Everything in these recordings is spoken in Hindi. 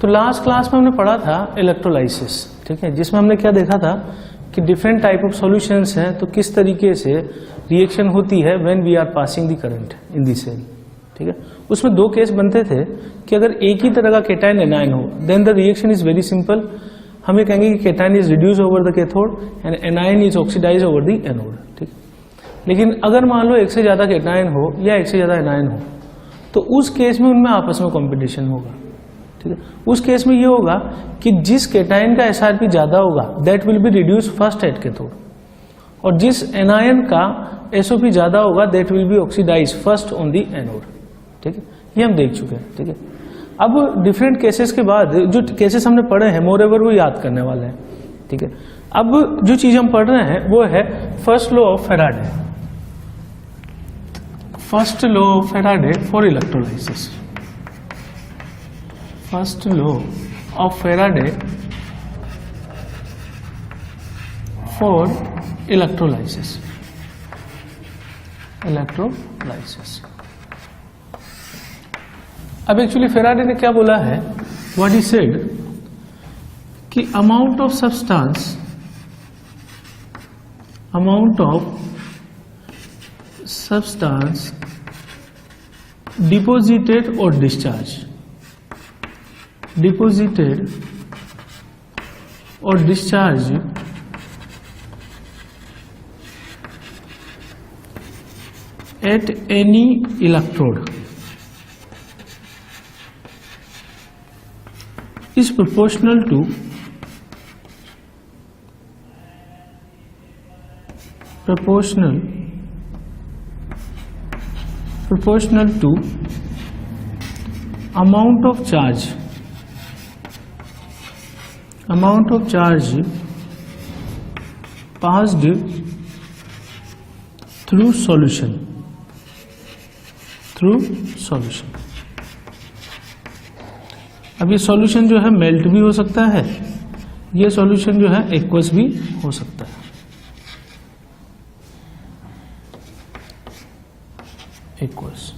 तो लास्ट क्लास में हमने पढ़ा था इलेक्ट्रोलाइसिस, ठीक है, जिसमें हमने क्या देखा था कि डिफरेंट टाइप ऑफ सॉल्यूशंस हैं, तो किस तरीके से रिएक्शन होती है when we are passing the current in the cell, ठीक है। उसमें दो केस बनते थे कि अगर एक ही तरह का केटाइन एनायन हो then the reaction is very simple. हम ये कहेंगे कि cation is reduce over the cathode and anion is oxidise over the anode, ठीक। लेकिन अगर मान लो एक से ज्यादा केटाइन हो या एक से ज्यादा एनायन हो तो उस केस में उनमें आपस में कॉम्पिटिशन होगा, ठीक है। उस केस में ये होगा कि जिस केटाइन का एसआरपी ज्यादा होगा that will be reduce first at cathode, और जिस एनायन का एसओपी ज्यादा होगा that will be oxidise first on the anode, ठीक है। ये हम देख चुके हैं, ठीक है। अब डिफरेंट केसेस के बाद जो केसेस हमने पढ़े हैं मोर एवर वो याद करने वाले हैं, ठीक है। अब जो चीज हम पढ़ रहे हैं वो है first law of Faraday, first law of Faraday for electrolysis, first law of Faraday for electrolysis, electrolysis. अब एक्चुअली फैराडे ने क्या बोला है, व्हाट ही सेड कि amount of substance, amount of substance deposited और डिस्चार्ज, डिपोजिटेड और discharge at any electrode is proportional to amount of charge passed through solution, अब ये सॉल्यूशन जो है मेल्ट भी हो सकता है, ये सॉल्यूशन जो है एक्वस भी हो सकता है, एक्वस।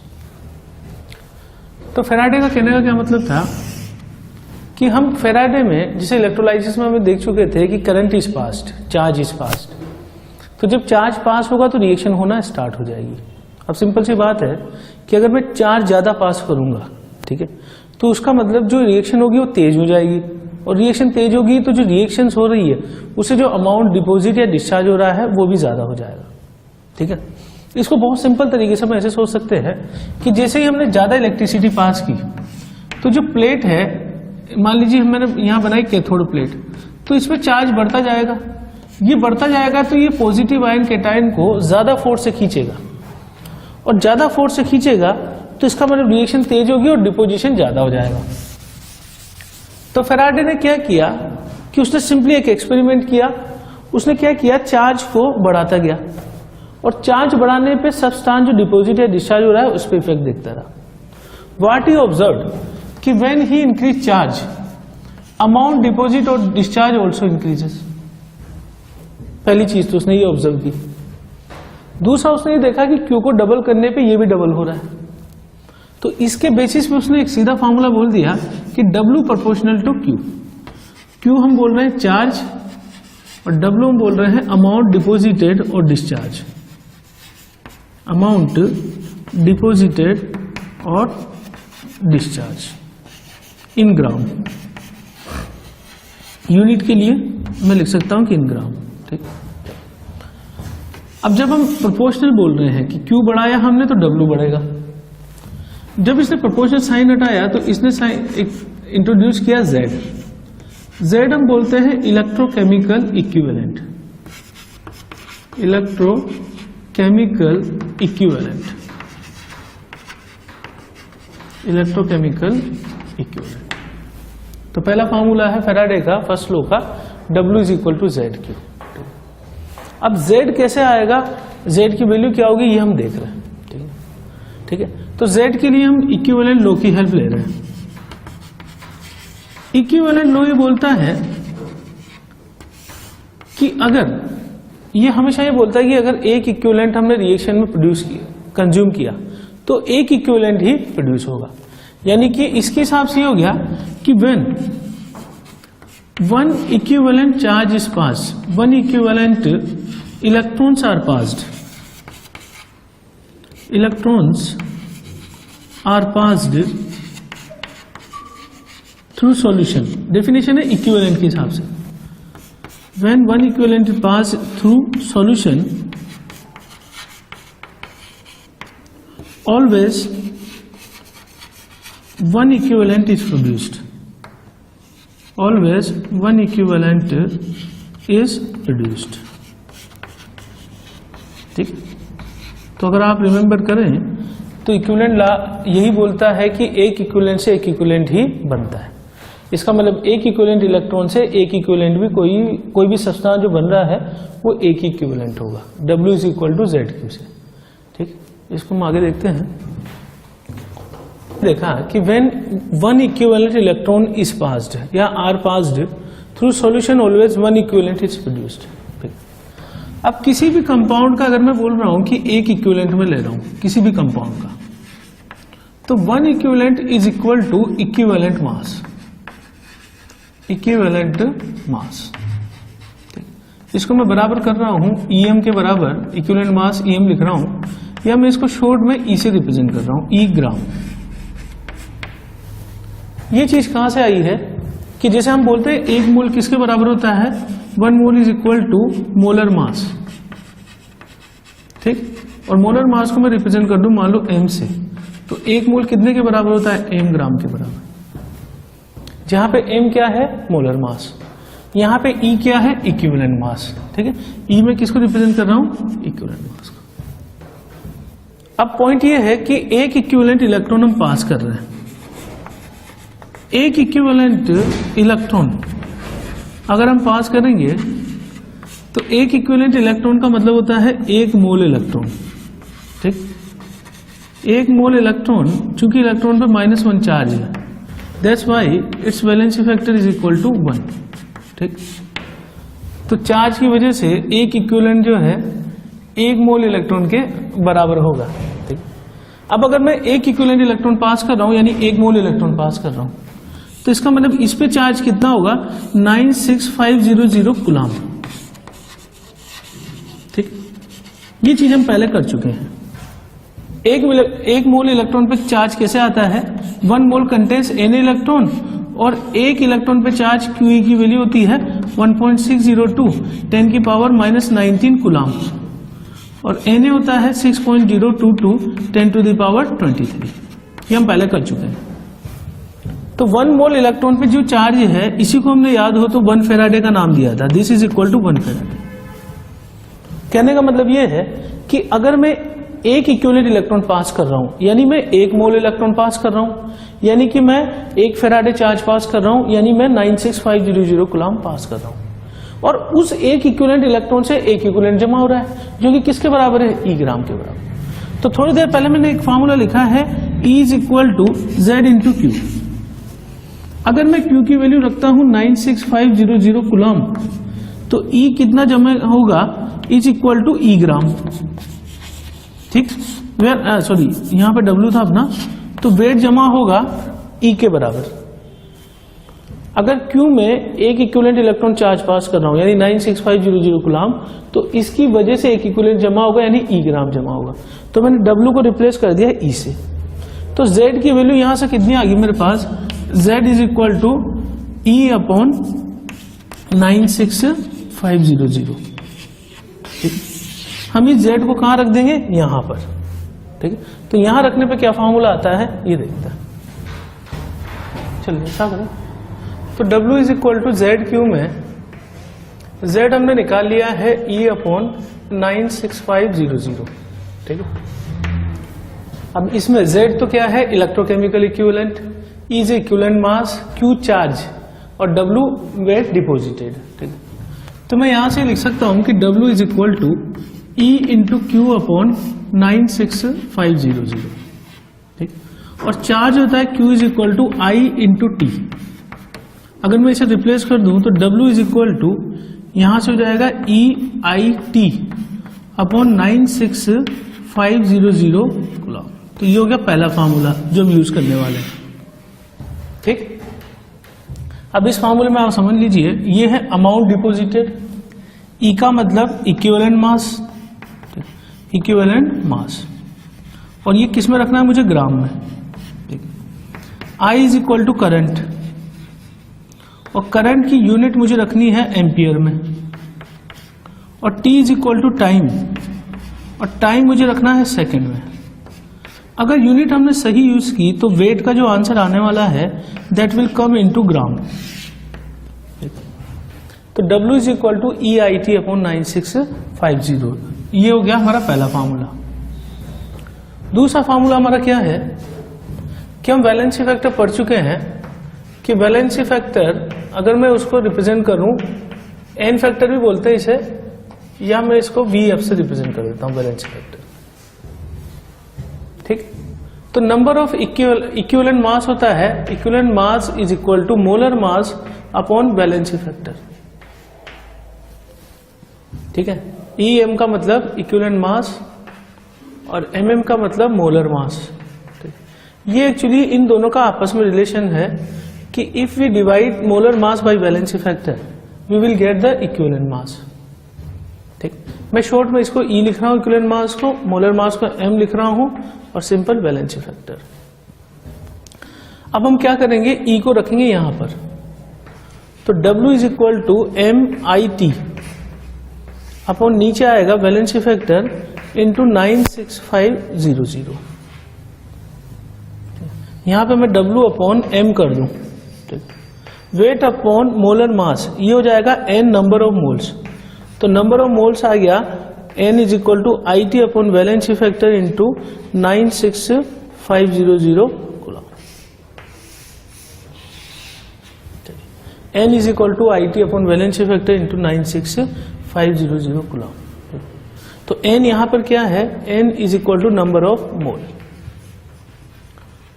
तो फैराडे का कहने का क्या मतलब था कि हम फैराडे में जैसे इलेक्ट्रोलाइसिस में हम देख चुके थे कि current is passed, charge is passed, तो जब चार्ज पास होगा तो रिएक्शन होना स्टार्ट हो जाएगी। अब सिंपल सी बात है कि अगर मैं चार्ज ज्यादा पास करूंगा, ठीक है, तो उसका मतलब जो रिएक्शन होगी वो तेज हो जाएगी, और रिएक्शन तेज होगी तो जो रिएक्शंस हो रही है उससे जो अमाउंट डिपॉजिट या डिस्चार्ज हो रहा है वो भी ज्यादा हो जाएगा, ठीक है। इसको बहुत सिंपल तरीके से हम ऐसे सोच सकते हैं कि जैसे ही हमने ज्यादा इलेक्ट्रिसिटी पास की तो जो प्लेट है, मान लीजिए मैंने यहां बनाई कैथोड प्लेट, तो इसमें चार्ज बढ़ता जाएगा, ये बढ़ता जाएगा तो ये पॉजिटिव आयन केटायन को ज्यादा फोर्स से खींचेगा, और ज्यादा फोर्स से खींचेगा तो इसका मतलब रिएक्शन तेज होगी और डिपोजिशन ज्यादा हो जाएगा। तो फैराडे ने क्या किया कि उसने सिंपली एक एक्सपेरिमेंट किया, उसने क्या किया, चार्ज को बढ़ाता गया, और चार्ज बढ़ाने पे सब्सटेंस जो डिपॉजिट या डिस्चार्ज हो रहा है उस पर इफेक्ट दिखता रहा। व्हाट ही ऑब्जर्व्ड कि when he increase charge amount deposit और डिस्चार्ज ऑल्सो इंक्रीजेस। पहली चीज तो उसने ये ऑब्जर्व की। दूसरा उसने ये देखा कि क्यू को डबल करने पे ये भी डबल हो रहा है, तो इसके बेसिस पे उसने एक सीधा फार्मूला बोल दिया कि W proportional to Q। Q हम बोल रहे हैं चार्ज और W हम बोल रहे हैं अमाउंट डिपॉजिटेड और डिस्चार्ज, अमाउंट डिपॉजिटेड और डिस्चार्ज इन ग्राम। यूनिट के लिए मैं लिख सकता हूं कि इन ग्राम, ठीक। अब जब हम प्रोपोर्शनल बोल रहे हैं कि Q बढ़ाया हमने तो W बढ़ेगा। जब इसने प्रोपोर्शनल साइन हटाया तो इसने साइन इंट्रोड्यूस किया Z। Z हम बोलते हैं electrochemical equivalent, electrochemical equivalent, electrochemical equivalent. तो पहला फार्मूला है फैराडे का फर्स्ट लॉ का, W is equal to ZQ। अब Z कैसे आएगा, Z की वैल्यू क्या होगी ये हम देख रहे हैं, ठीक है, ठीक है। तो Z के लिए हम इक्विवेलेंट लॉ की हेल्प ले रहे हैं। इक्विवेलेंट लॉ ये बोलता है कि अगर, ये हमेशा ये बोलता है कि अगर एक इक्विवेलेंट हमने रिएक्शन में प्रोड्यूस किया, कंज्यूम किया, तो एक इक्विवेलेंट ही प्रोड्यूस होगा। यानी कि इसके हिसाब से हो गया कि when one equivalent charge is passed, one equivalent electrons are passed, electrons are passed through solution. Definition है equivalent के हिसाब से. When one equivalent is passed through solution, always one equivalent is produced. Always one equivalent is produced. ठीक. तो अगर आप रिमेंबर करें तो इक्विवेलेंट लॉ यही बोलता है कि एक इक्विवेलेंट से एक इक्विवेलेंट ही बनता है. इसका मतलब एक इक्विवेलेंट इलेक्ट्रॉन से एक इक्विवेलेंट भी कोई भी सब्सटेंस जो बन रहा है वो एक ही इक्विवेलेंट होगा. W is equal to ZQ से. ठीक. इसको हम आगे देखते हैं. देखा कि when one equivalent electron is passed या are passed through solution always one equivalent is produced. अब किसी भी कंपाउंड का अगर मैं बोल रहा हूं कि एक इक्विवेलेंट में ले रहा हूं किसी भी कंपाउंड का, तो one equivalent is equal to equivalent mass. Equivalent mass. इसको मैं बराबर कर रहा हूं EM के बराबर. इक्विवेलेंट मास EM लिख रहा हूं या मैं इसको शॉर्ट में E से रिप्रेजेंट कर रहा हूं, E ग्राम. ये चीज कहां से आई है कि जैसे हम बोलते हैं एक मोल किसके बराबर होता है, one mole is equal to molar mass. ठीक. और मोलर मास को मैं रिप्रेजेंट कर दूं मान लो M से, तो एक मोल कितने के बराबर होता है, M ग्राम के बराबर. जहां पे M क्या है, मोलर मास. यहां पे E क्या है, इक्विवेलेंट मास. ठीक है. E में किसको रिप्रेजेंट कर रहा हूं, इक्विवेलेंट मास को. अब पॉइंट ये है कि एक इक्विवेलेंट इलेक्ट्रॉन हम पास कर रहे हैं. एक इक्विवेलेंट इलेक्ट्रॉन अगर हम पास करेंगे तो एक इक्विवेलेंट इलेक्ट्रॉन का मतलब होता है एक मोल इलेक्ट्रॉन. ठीक. एक मोल इलेक्ट्रॉन, चूंकि इलेक्ट्रॉन पर -1 चार्ज है, that's why its valency factor is equal to 1. ठीक. तो चार्ज की वजह से एक इक्विवेलेंट जो है एक मोल इलेक्ट्रॉन के बराबर होगा. ठीक. अब अगर मैं एक इक्विवेलेंट इलेक्ट्रॉन पास कर रहा हूं यानी एक मोल इलेक्ट्रॉन पास कर रहा हूं, तो इसका मतलब इस पे चार्ज कितना होगा, 96500 कूलम. ठीक. ये चीज हम पहले कर चुके हैं. एक मोल इलेक्ट्रॉन पे चार्ज कैसे आता है, वन मोल कंटेन्स N इलेक्ट्रॉन और एक इलेक्ट्रॉन पे चार्ज QE की वैल्यू होती है 1.602 10 की पावर -19 कूलम और Na होता है 6.022 10 टू द पावर 23. ये हम पहले कर चुके हैं. तो वन मोल इलेक्ट्रॉन पे जो चार्ज है इसी को हमने याद हो तो 1 फेराडे का नाम दिया था. This is equal to 1 Faraday. कहने का मतलब ये है कि अगर मैं एक इक्विवेलेंट इलेक्ट्रॉन पास कर रहा हूं यानी मैं एक मोल इलेक्ट्रॉन पास कर रहा हूं, यानी कि मैं 1 फेराडे चार्ज पास कर रहा हूं, यानी मैं 96500 कूलम पास कर रहा हूं. और उस एक इक्विवेलेंट इलेक्ट्रॉन से एक इक्विवेलेंट जमा हो रहा है जो कि किसके बराबर है, E ग्राम के बराबर. तो थोड़ी देर पहले मैंने एक फॉर्मूला लिखा है E is equal to Z into Q. अगर मैं Q की वैल्यू रखता हूं 96500 कूलम, तो E कितना जमा होगा, इज इक्वल टू E ग्राम. ठीक. सॉरी यहां पे W था अपना, तो वेट जमा होगा E के बराबर. अगर Q में एक इक्विवेलेंट इलेक्ट्रॉन चार्ज पास कर रहा हूं यानी 96500 कूलम, तो इसकी वजह से एक इक्विवेलेंट जमा होगा यानी E ग्राम जमा होगा. तो मैंने W को रिप्लेस कर दिया E से. तो Z की वैल्यू यहां से कितनी आ गई मेरे पास, Z is equal to E upon 96500. ठीक. हम इस Z को कहां रख देंगे, यहां पर. ठीक है. तो यहां रखने पे क्या फॉर्मूला आता है ये देखते हैं. चलिए ऐसा करें. तो W is equal to ZQ में Z हमने निकाल लिया है E अपॉन 96500. ठीक है. अब इसमें Z तो क्या है, electrochemical equivalent, E is equivalent mass, Q charge और W वेट डिपॉजिटेड. ठीक है. तो मैं यहां से लिख सकता हूं कि W is equal to E into Q upon 96500. ठीक. और चार्ज होता है Q is equal to I into T. अगर मैं इसे रिप्लेस कर दूं तो W इज इक्वल टू यहां से हो जाएगा EIT अपॉन 96500 कूलम. तो ये हो गया पहला फार्मूला जो हम यूज करने वाले हैं. ठीक. अब इस फार्मूले में आप समझ लीजिए, ये है अमाउंट डिपोजिटेड, ई का मतलब इक्विवेलेंट मास, इक्विवेलेंट मास, और ये किस में रखना है मुझे, ग्राम में। I is equal to current, और करंट की यूनिट मुझे रखनी है एम्पियर में, और T is equal to time, और टाइम मुझे रखना है सेकंड में। अगर यूनिट हमने सही यूज की तो वेट का जो आंसर आने वाला है that will come into gram. तो W is equal to EIT upon 9650, ये हो गया हमारा पहला फार्मूला। दूसरा फार्मूला हमारा क्या है कि हम वैलेंसी फैक्टर पढ़ चुके हैं कि वैलेंसी फैक्टर अगर मैं उसको रिप्रेजेंट करूं, एन फैक्टर भी बोलते हैं इसे, या मैं इसको VF से रिप्रेजेंट कर देता हूं वैलेंसी फैक्टर। ठीक, तो नंबर ऑफ इक्विवेलेंट मास होता है, equivalent mass is equal to molar mass upon valency factor. ठीक है, EM का मतलब इक्विवेलेंट मास और MM का मतलब मोलर मास। ये एक्चुअली इन दोनों का आपस में रिलेशन है कि if we divide molar mass by valency factor we will get the equivalent mass. ठीक, मैं शॉर्ट में इसको E लिख रहा हूं, इक्विवेलेंट मास को, मोलर मास को M लिख रहा हूं, और सिंपल वैलेंसी फैक्टर। अब हम क्या करेंगे, E को रखेंगे यहां पर, तो W is equal to MIT upon नीचे आएगा वैलेंसी फैक्टर इंटू 96500। यहां पे मैं W अपॉन M कर दूं, वेट अपॉन मोलर मास, ये हो जाएगा N नंबर ऑफ मोल्स, तो नंबर ऑफ मोल्स आ गया N is equal to IT upon valency factor into 96500 coulomb. N is equal to IT upon valency factor into 96500 coulomb. तो N यहां पर क्या है, N is equal to number of mole.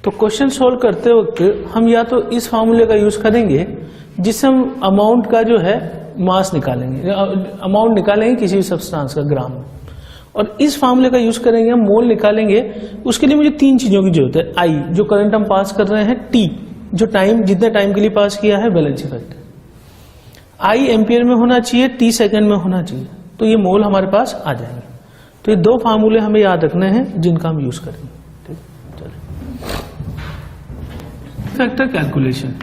तो क्वेश्चन सोल्व करते वक्त हम या तो इस फार्मूले का यूज करेंगे जिससे हम अमाउंट का जो है मास निकालेंगे, अमाउंट निकालेंगे किसी भी सब्सटेंस का ग्राम में, और इस फार्मूले का यूज करेंगे हम मोल निकालेंगे। उसके लिए मुझे तीन चीजों की जरूरत है, आई जो करंट हम पास कर रहे हैं, टी जो टाइम जितने टाइम के लिए पास किया है वैलेंसी फैक्टर, आई एम्पियर में होना चाहिए, टी सेकंड में होना चाहिए, तो ये मोल हमारे पास आ जाएंगे। तो ये दो फार्मूले हमें याद रखने हैं जिनका हम यूज करेंगे। ठीक, चलिए factor calculation.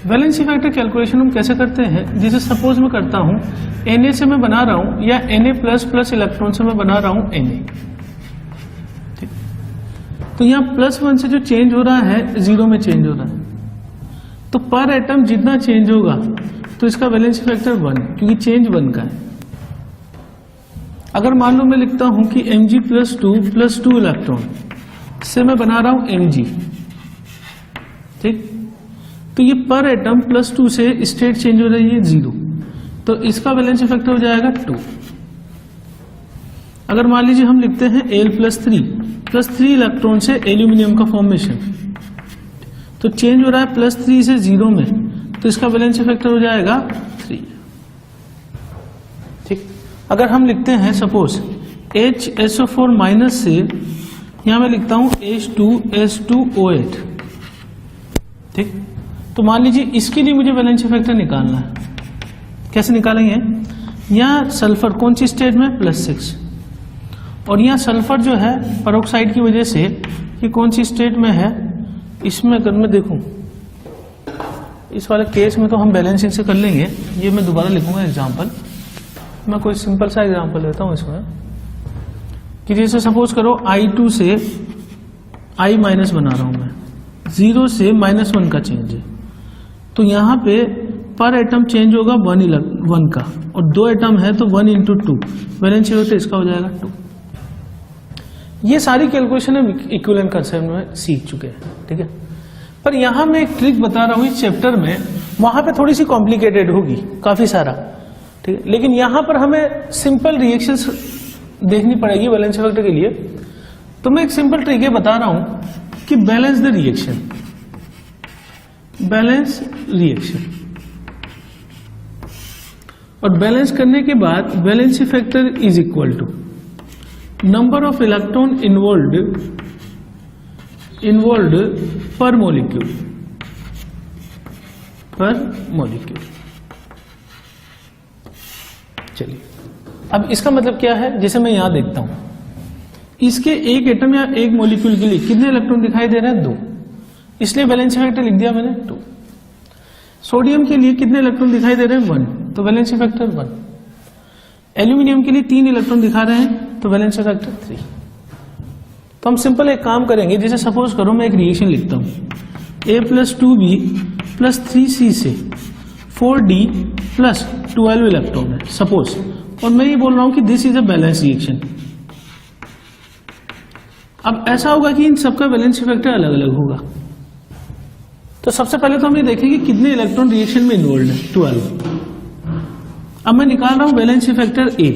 Valency factor calculation हम कैसे करते हैं, जैसे सपोज मैं करता हूं Na से मैं बना रहा हूं, या Na प्लस प्लस इलेक्ट्रॉन से मैं बना रहा हूं Na। ठीक, तो यहां +1 से जो चेंज हो रहा है 0 में चेंज हो रहा है, तो पर एटम जितना चेंज होगा तो इसका वैलेंसी फैक्टर 1, क्योंकि चेंज 1 का है। अगर मान लो मैं लिखता हूं कि Mg प्लस 2 इलेक्ट्रॉन से मैं बना रहा हूं Mg। ठीक, तो ये पर एटम +2 से स्टेट चेंज हो रही है 0, तो इसका वैलेंसी फैक्टर हो जाएगा 2। अगर मान लीजिए हम लिखते हैं Al प्लस 3 इलेक्ट्रॉन से एल्यूमिनियम का फॉर्मेशन, तो चेंज हो रहा है +3 से 0 में, तो इसका वैलेंसी फैक्टर हो जाएगा 3। ठीक, अगर हम लिखते हैं सपोज HSO4 माइनस से, यहां मैं लिखता हूं H2S2O8। ठीक, तो मान लीजिए इसके लिए मुझे वैलेंसी फैक्टर निकालना है, कैसे निकालेंगे, यहाँ सल्फर कौन सी स्टेट में, +6, और यहाँ सल्फर जो है पेरोक्साइड की वजह से ये कौन सी स्टेट में है, इसमें अगर मैं देखूं इस वाले केस में तो हम बैलेंसिंग से कर लेंगे, ये मैं दोबारा लिखूंगा एग्जाम्पल। मैं कोई सिंपल सा एग्जाम्पल लेता हूं इसमें, कि जैसे सपोज करो I2 से I माइनस बना रहा हूं मैं, 0 से -1 का चेंज है, तो यहां पे पर एटम चेंज होगा 1 का, और 2 एटम है तो 1 × 2 वैलेंसी होता है, इसका हो जाएगा 2। ये सारी कैलकुलेशन हम इक्विवेलेंट कंसेप्ट में सीख चुके हैं। ठीक है, पर यहां मैं एक ट्रिक बता रहा हूं इस चैप्टर में, वहां पे थोड़ी सी कॉम्प्लिकेटेड होगी काफी सारा। ठीक है, लेकिन यहां पर हमें सिंपल रिएक्शंस देखनी पड़ेगी वैलेंसी फैक्टर के लिए। तो मैं एक सिंपल ट्रिक ये बता रहा हूं कि balance the reaction, balance reaction, और बैलेंस करने के बाद valency factor is equal to number of electron involved per molecule. Per molecule. चलिए अब इसका मतलब क्या है, जैसे मैं यहां देखता हूं, इसके एक एटम या एक मॉलिक्यूल के लिए कितने इलेक्ट्रॉन दिखाई दे रहे हैं? 2, इसलिए वैलेंसी फैक्टर लिख दिया मैंने 2। सोडियम के लिए कितने इलेक्ट्रॉन दिखाई दे रहे हैं? 1, तो वैलेंसी फैक्टर 1। एल्यूमिनियम के लिए 3 इलेक्ट्रॉन दिखा रहे हैं, तो वैलेंसी फैक्टर 3। तो हम सिंपल एक काम करेंगे, जैसे सपोज करो मैं एक रिएक्शन लिखता हूं, A + 2B + 3C से 4D + 12 इलेक्ट्रॉन है सपोज, और मैं ये बोल रहा हूं कि this is a balance reaction. अब ऐसा होगा कि इन सबका वैलेंसी फैक्टर अलग अलग होगा। तो सबसे पहले तो हम ये देखेंगे कितने इलेक्ट्रॉन रिएक्शन में इन्वॉल्व है, 12। अब मैं निकाल रहा हूं वैलेंसी फैक्टर A।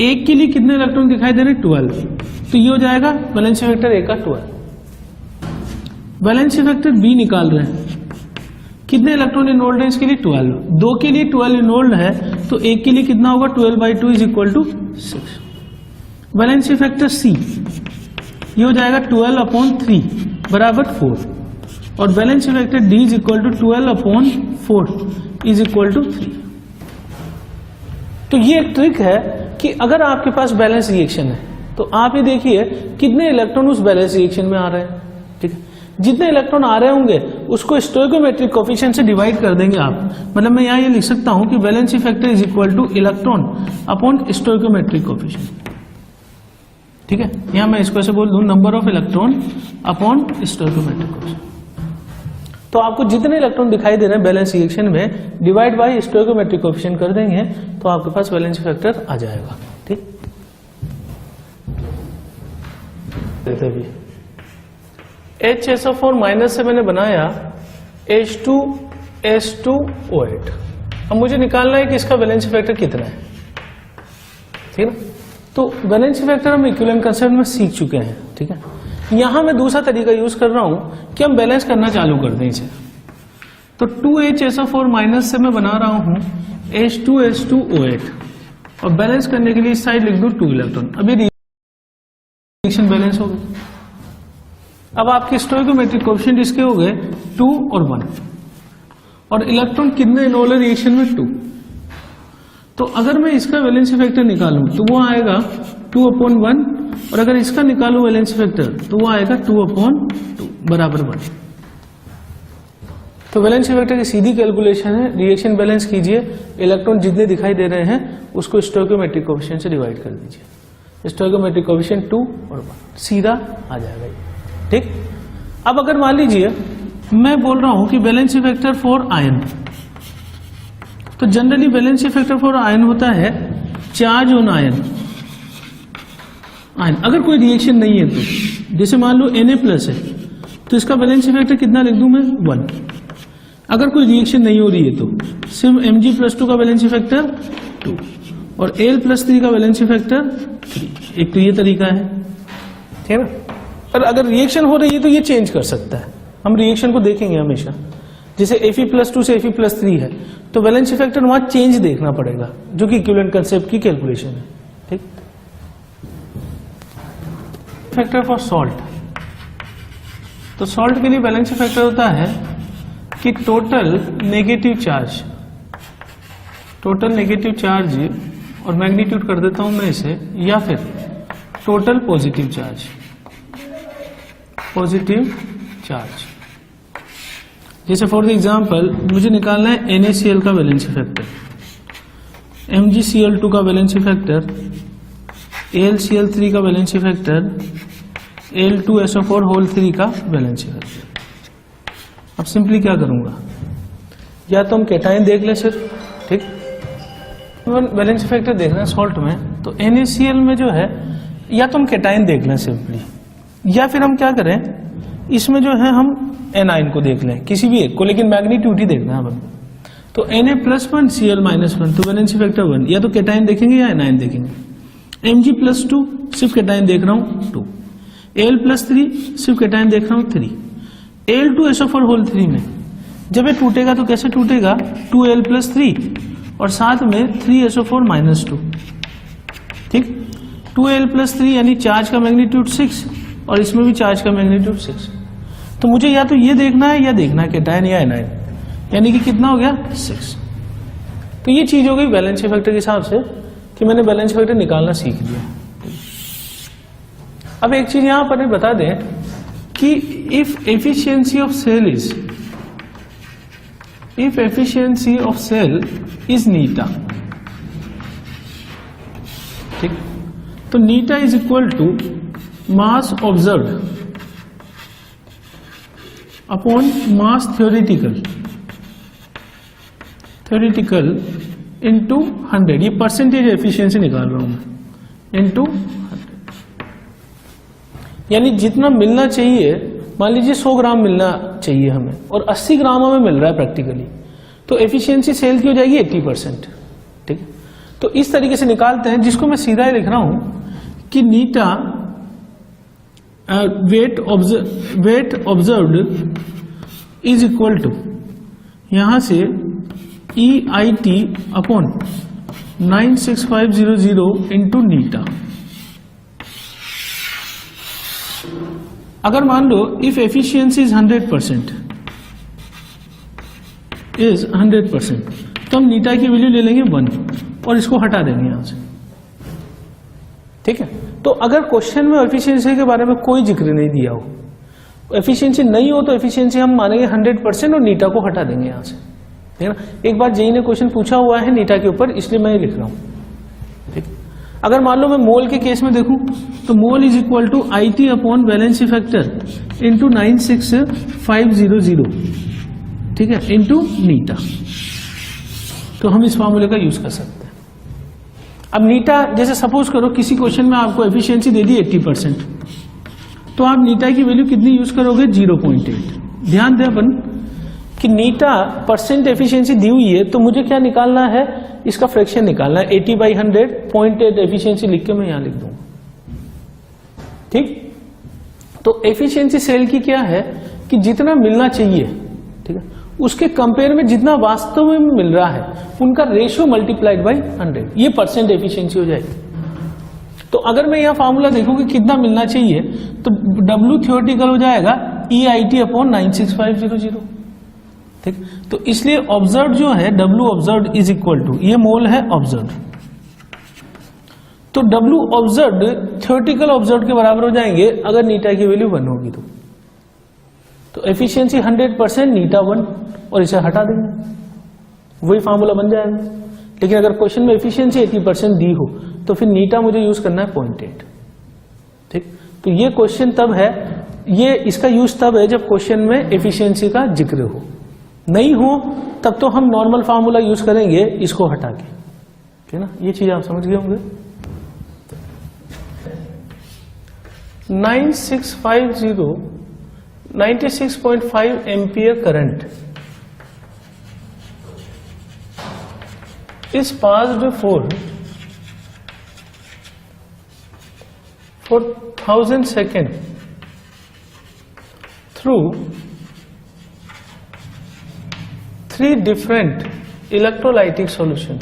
एक के लिए कितने इलेक्ट्रॉन दिखाई दे रहे हैं? 12, तो ये हो जाएगा वैलेंसी फैक्टर A का 12। वैलेंसी फैक्टर B निकाल रहे हैं, कितने इलेक्ट्रॉन इन्वॉल्व है इसके लिए? 12। 2 के लिए 12 इन्वॉल्व है, तो एक के लिए कितना होगा? 12/2 = 6। वैलेंसी फैक्टर C ये हो जाएगा 12/3 बराबर 4, और वैलेंसी फैक्टर D = 12/4 = 3। तो ये एक ट्रिक है कि अगर आपके पास बैलेंस रिएक्शन है तो आप ये देखिए कितने इलेक्ट्रॉन उस बैलेंस रिएक्शन में आ रहे हैं, ठीक है। जितने इलेक्ट्रॉन आ रहे होंगे उसको स्टोइकोमेट्रिक कोफिशिएंट से डिवाइड कर देंगे आप। मतलब मैं यहाँ ये लिख सकता हूं कि valency factor = electron upon stoichiometric coefficient, ठीक है। यहां मैं इसको ऐसे बोल दूं, number of electron upon stoichiometric coefficient. तो आपको जितने इलेक्ट्रॉन दिखाई दे रहे हैं बैलेंस रिएक्शन में डिवाइड बाय स्टोइकोमेट्रिक कोफिशिएंट कर देंगे तो आपके पास वैलेंसी फैक्टर आ जाएगा, ठीक। देखते भी HSO4- से मैंने बनाया H2S2O8। अब मुझे निकालना है कि इसका वैलेंसी फैक्टर कितना है, ठीक है। तो वैलेंसी फैक्टर हम इक्विवेलेंट कंसेप्ट में सीख चुके हैं, ठीक है। यहां मैं दूसरा तरीका यूज कर रहा हूं कि हम बैलेंस करना चालू कर दें इसे। तो 2HSO4- से मैं बना रहा हूं H2S2O8, और बैलेंस करने के लिए इस साइड लिख दूं 2 इलेक्ट्रॉन। अभी रिएक्शन बैलेंस हो गई। अब आपके स्टोइकोमेट्रिक कोफिशिएंट इसके हो गए 2 और 1, और इलेक्ट्रॉन कितने इन्वॉल्व है रिएक्शन में? 2। तो अगर मैं इसका वैलेंसी फैक्टर निकालूं तो वो आएगा 2/1, और अगर इसका निकालूं वैलेंसी फैक्टर तो वो आएगा 2/2 बराबर 1। तो वैलेंसी फैक्टर की सीधी कैलकुलेशन है, रिएक्शन बैलेंस कीजिए, इलेक्ट्रॉन जितने दिखाई दे रहे हैं उसको स्टोइकोमेट्रिक कोफिशिएंट से डिवाइड कर दीजिए। स्टोइकोमेट्रिक कोफिशिएंट 2 और 1 सीधा आ जाएगा, ठीक। अब अगर मान लीजिए मैं बोल रहा हूं कि वैलेंसी फैक्टर फॉर आयन, तो generally valency factor for ion होता है चार्ज ऑन आयन। अगर कोई रिएक्शन नहीं है तो, जैसे मान लो Na+ है तो इसका वैलेंसी फैक्टर कितना लिख दूं मैं? 1। अगर कोई रिएक्शन नहीं हो रही है तो सिर्फ Mg+2 का वैलेंसी फैक्टर 2 और Al+3 का वैलेंसी फैक्टर 3। एक तो ये तरीका है, ठीक है ना। पर अगर रिएक्शन हो रही है तो ये चेंज कर सकता है, हम रिएक्शन को देखेंगे हमेशा। जैसे Fe+2 से Fe+3 है तो वैलेंसी फैक्टर वहां चेंज देखना पड़ेगा, जो कि इक्विवेलेंट कंसेप्ट की कैलकुलेशन है, ठीक। फैक्टर फॉर सॉल्ट, तो सॉल्ट के लिए वैलेंसी फैक्टर होता है कि टोटल नेगेटिव चार्ज, और मैग्नीट्यूड कर देता हूं मैं इसे, या फिर टोटल पॉजिटिव चार्ज। जैसे फॉर द एग्जांपल मुझे निकालना है NaCl का वैलेंसी फैक्टर, MgCl2 का वैलेंसी फैक्टर, AlCl3 का वैलेंसी फैक्टर, Al2SO4 का वैलेंसी फैक्टर। अब सिंपली क्या करूंगा, या तो हम कैटायन देख ले सिर्फ, ठीक। वैलेंसी फैक्टर देखना है सॉल्ट में, तो NaCl में जो है या तो हम कैटायन देख लें सिंपली, या फिर हम क्या करें इसमें जो है हम एनाइन को देख लें, किसी भी एक को, लेकिन मैग्नीट्यूड ही देखना है हमें। तो Na+1 Cl-1, तो वैलेंसी फैक्टर 1, या तो कैटायन देखेंगे या एनाइन देखेंगे। Mg+2 सिर्फ कैटायन देख रहा हूं 2, Al+3 सिर्फ कैटायन देख रहा हूं 3, Al2SO4 में जब ये टूटेगा तो कैसे टूटेगा? 2Al+3 और साथ में 3SO4-2, ठीक। 2Al+3 यानी चार्ज का मैग्नीट्यूड 6, और इसमें भी चार्ज का मैग्नीट्यूड 6। तो मुझे या तो ये देखना है या देखना है कैटायन या एनाइन। यानी कि कितना हो गया 6। तो ये चीज हो गई वैलेंसी फैक्टर के हिसाब से कि मैंने वैलेंसी फैक्टर निकालना सीख लिया। अब एक चीज यहां पर बता दें कि if efficiency of cell is eta, ठीक, तो eta is equal to mass observed upon mass theoretical into 100, ये परसेंटेज एफिशिएंसी निकाल रहा हूं मैं, इंटू 100, यानी जितना मिलना चाहिए, मान लीजिए 100 ग्राम मिलना चाहिए हमें और 80 ग्राम हमें मिल रहा है प्रैक्टिकली, तो एफिशिएंसी सेल की हो जाएगी 80%, ठीक। तो इस तरीके से निकालते हैं, जिसको मैं सीधा ही लिख रहा हूं कि eta weight observed is equal to, यहां से EIT अपॉन 96500 इंटू नीटा। अगर मान लो इफ एफिशिएंसी इज 100%, तो हम नीटा की वैल्यू ले लेंगे 1 और इसको हटा देंगे यहां से, ठीक है। तो अगर क्वेश्चन में एफिशिएंसी के बारे में कोई जिक्र नहीं दिया हो, एफिशिएंसी नहीं हो, तो एफिशिएंसी हम मानेंगे 100% और नीटा को हटा देंगे यहां से, ठीक है ना। एक बार जेई ने क्वेश्चन पूछा हुआ है नीटा के ऊपर, इसलिए मैं ये लिख रहा हूं, ठीक। अगर मान लो मैं मोल के केस में देखूं तो mole is equal to IT upon valency factor into 96500, ठीक है, इंटू नीटा। तो हम इस फॉर्मूले का यूज कर सकते हैं। अब नीटा, जैसे सपोज करो किसी क्वेश्चन में आपको एफिशिएंसी दे दी 80%, तो आप नीटा की वैल्यू कितनी यूज करोगे 0.8। ध्यान दें अपन कि नीटा परसेंट एफिशिएंसी दी हुई है, तो मुझे क्या निकालना है, इसका फ्रैक्शन निकालना है। 80/100 0.8 एफिशिएंसी लिख के मैं यहां लिख दूंगा, ठीक। तो एफिशिएंसी सेल की क्या है कि जितना मिलना चाहिए, ठीक है, उसके कंपेयर में जितना वास्तव में मिल रहा है उनका रेशियो मल्टीप्लाइड बाय 100, ये परसेंट एफिशिएंसी हो जाएगी। तो अगर मैं यहां फॉर्मूला देखूं कि कितना मिलना चाहिए, तो W थ्योरेटिकल हो जाएगा EIT अपॉन 96500, ठीक। तो इसलिए ऑब्जर्व जो है W observe is equal to, ये मोल है ऑब्जर्व, तो W ऑब्जर्व थ्योरेटिकल ऑब्जर्व के बराबर हो जाएंगे अगर नीटा की वैल्यू 1 होगी तो एफिशिएंसी 100% नीटा 1 और इसे हटा देंगे, वही फॉर्मूला बन जाएगा। लेकिन अगर क्वेश्चन में एफिशिएंसी 80% दी हो तो फिर नीटा मुझे यूज करना है 0.8, ठीक। तो ये क्वेश्चन तब है, ये इसका यूज तब है जब क्वेश्चन में एफिशिएंसी का जिक्र हो, नहीं हो तब तो हम नॉर्मल फार्मूला यूज करेंगे इसको हटा के, ठीक है ना। ये चीज आप समझ गए होंगे। 96.5 ampere current is passed for 1000 seconds through 3 different electrolytic solution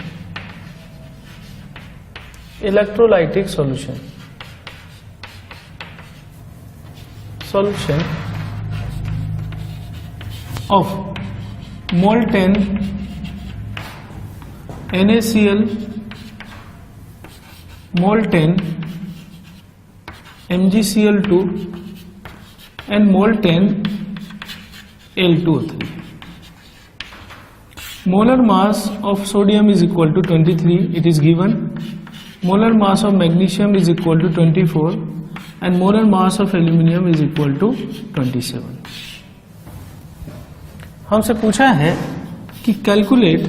of molten NaCl, molten MgCl2 and molten Al2O3. Molar mass of sodium is equal to 23, it is given. Molar mass of magnesium is equal to 24 and molar mass of aluminum is equal to 27. हमसे पूछा है कि calculate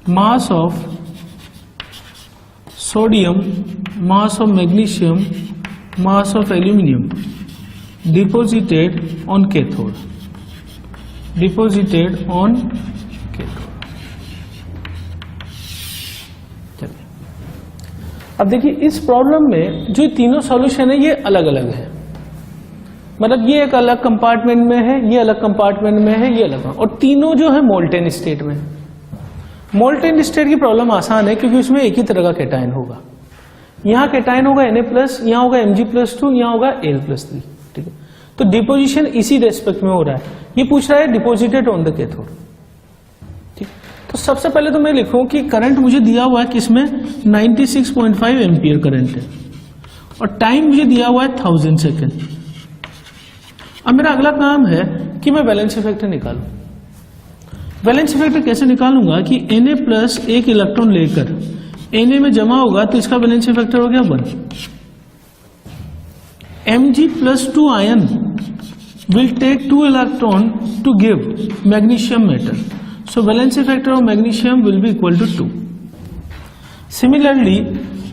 mass of sodium, mass of magnesium, mass of aluminum deposited on cathode. अब देखिए इस प्रॉब्लम में जो तीनों सॉल्यूशन है ये अलग अलग है, मतलब ये एक अलग कंपार्टमेंट में है, ये अलग कंपार्टमेंट में है, ये अलग, और तीनों जो है मोल्टेन स्टेट में। मोल्टेन स्टेट की प्रॉब्लम आसान है क्योंकि उसमें एक ही तरह का कैटायन होगा, यहाँ कैटायन होगा Na+, यहाँ होगा Mg+2, यहाँ होगा Al+3, ठीक है। तो डिपोजिशन इसी रेस्पेक्ट में हो रहा है। ये पूछ रहा है डिपोजिटेड ऑन द कैथोड। ठीक, तो सबसे पहले तो मैं लिखूं कि करंट मुझे दिया हुआ है किसमें 96.5 एम्पियर करंट है और टाइम मुझे दिया हुआ है 1000 सेकेंड। अब मेरा अगला काम है कि मैं वैलेंस इफेक्टर निकालूं। वैलेंस इफेक्टर कैसे निकालूंगा कि Na प्लस एक इलेक्ट्रॉन लेकर Na में जमा होगा तो इसका वैलेंस इफेक्टर हो गया 1। Mg plus 2 ion will take 2 electron to give magnesium metal, so valency factor of magnesium will be equal to 2। Similarly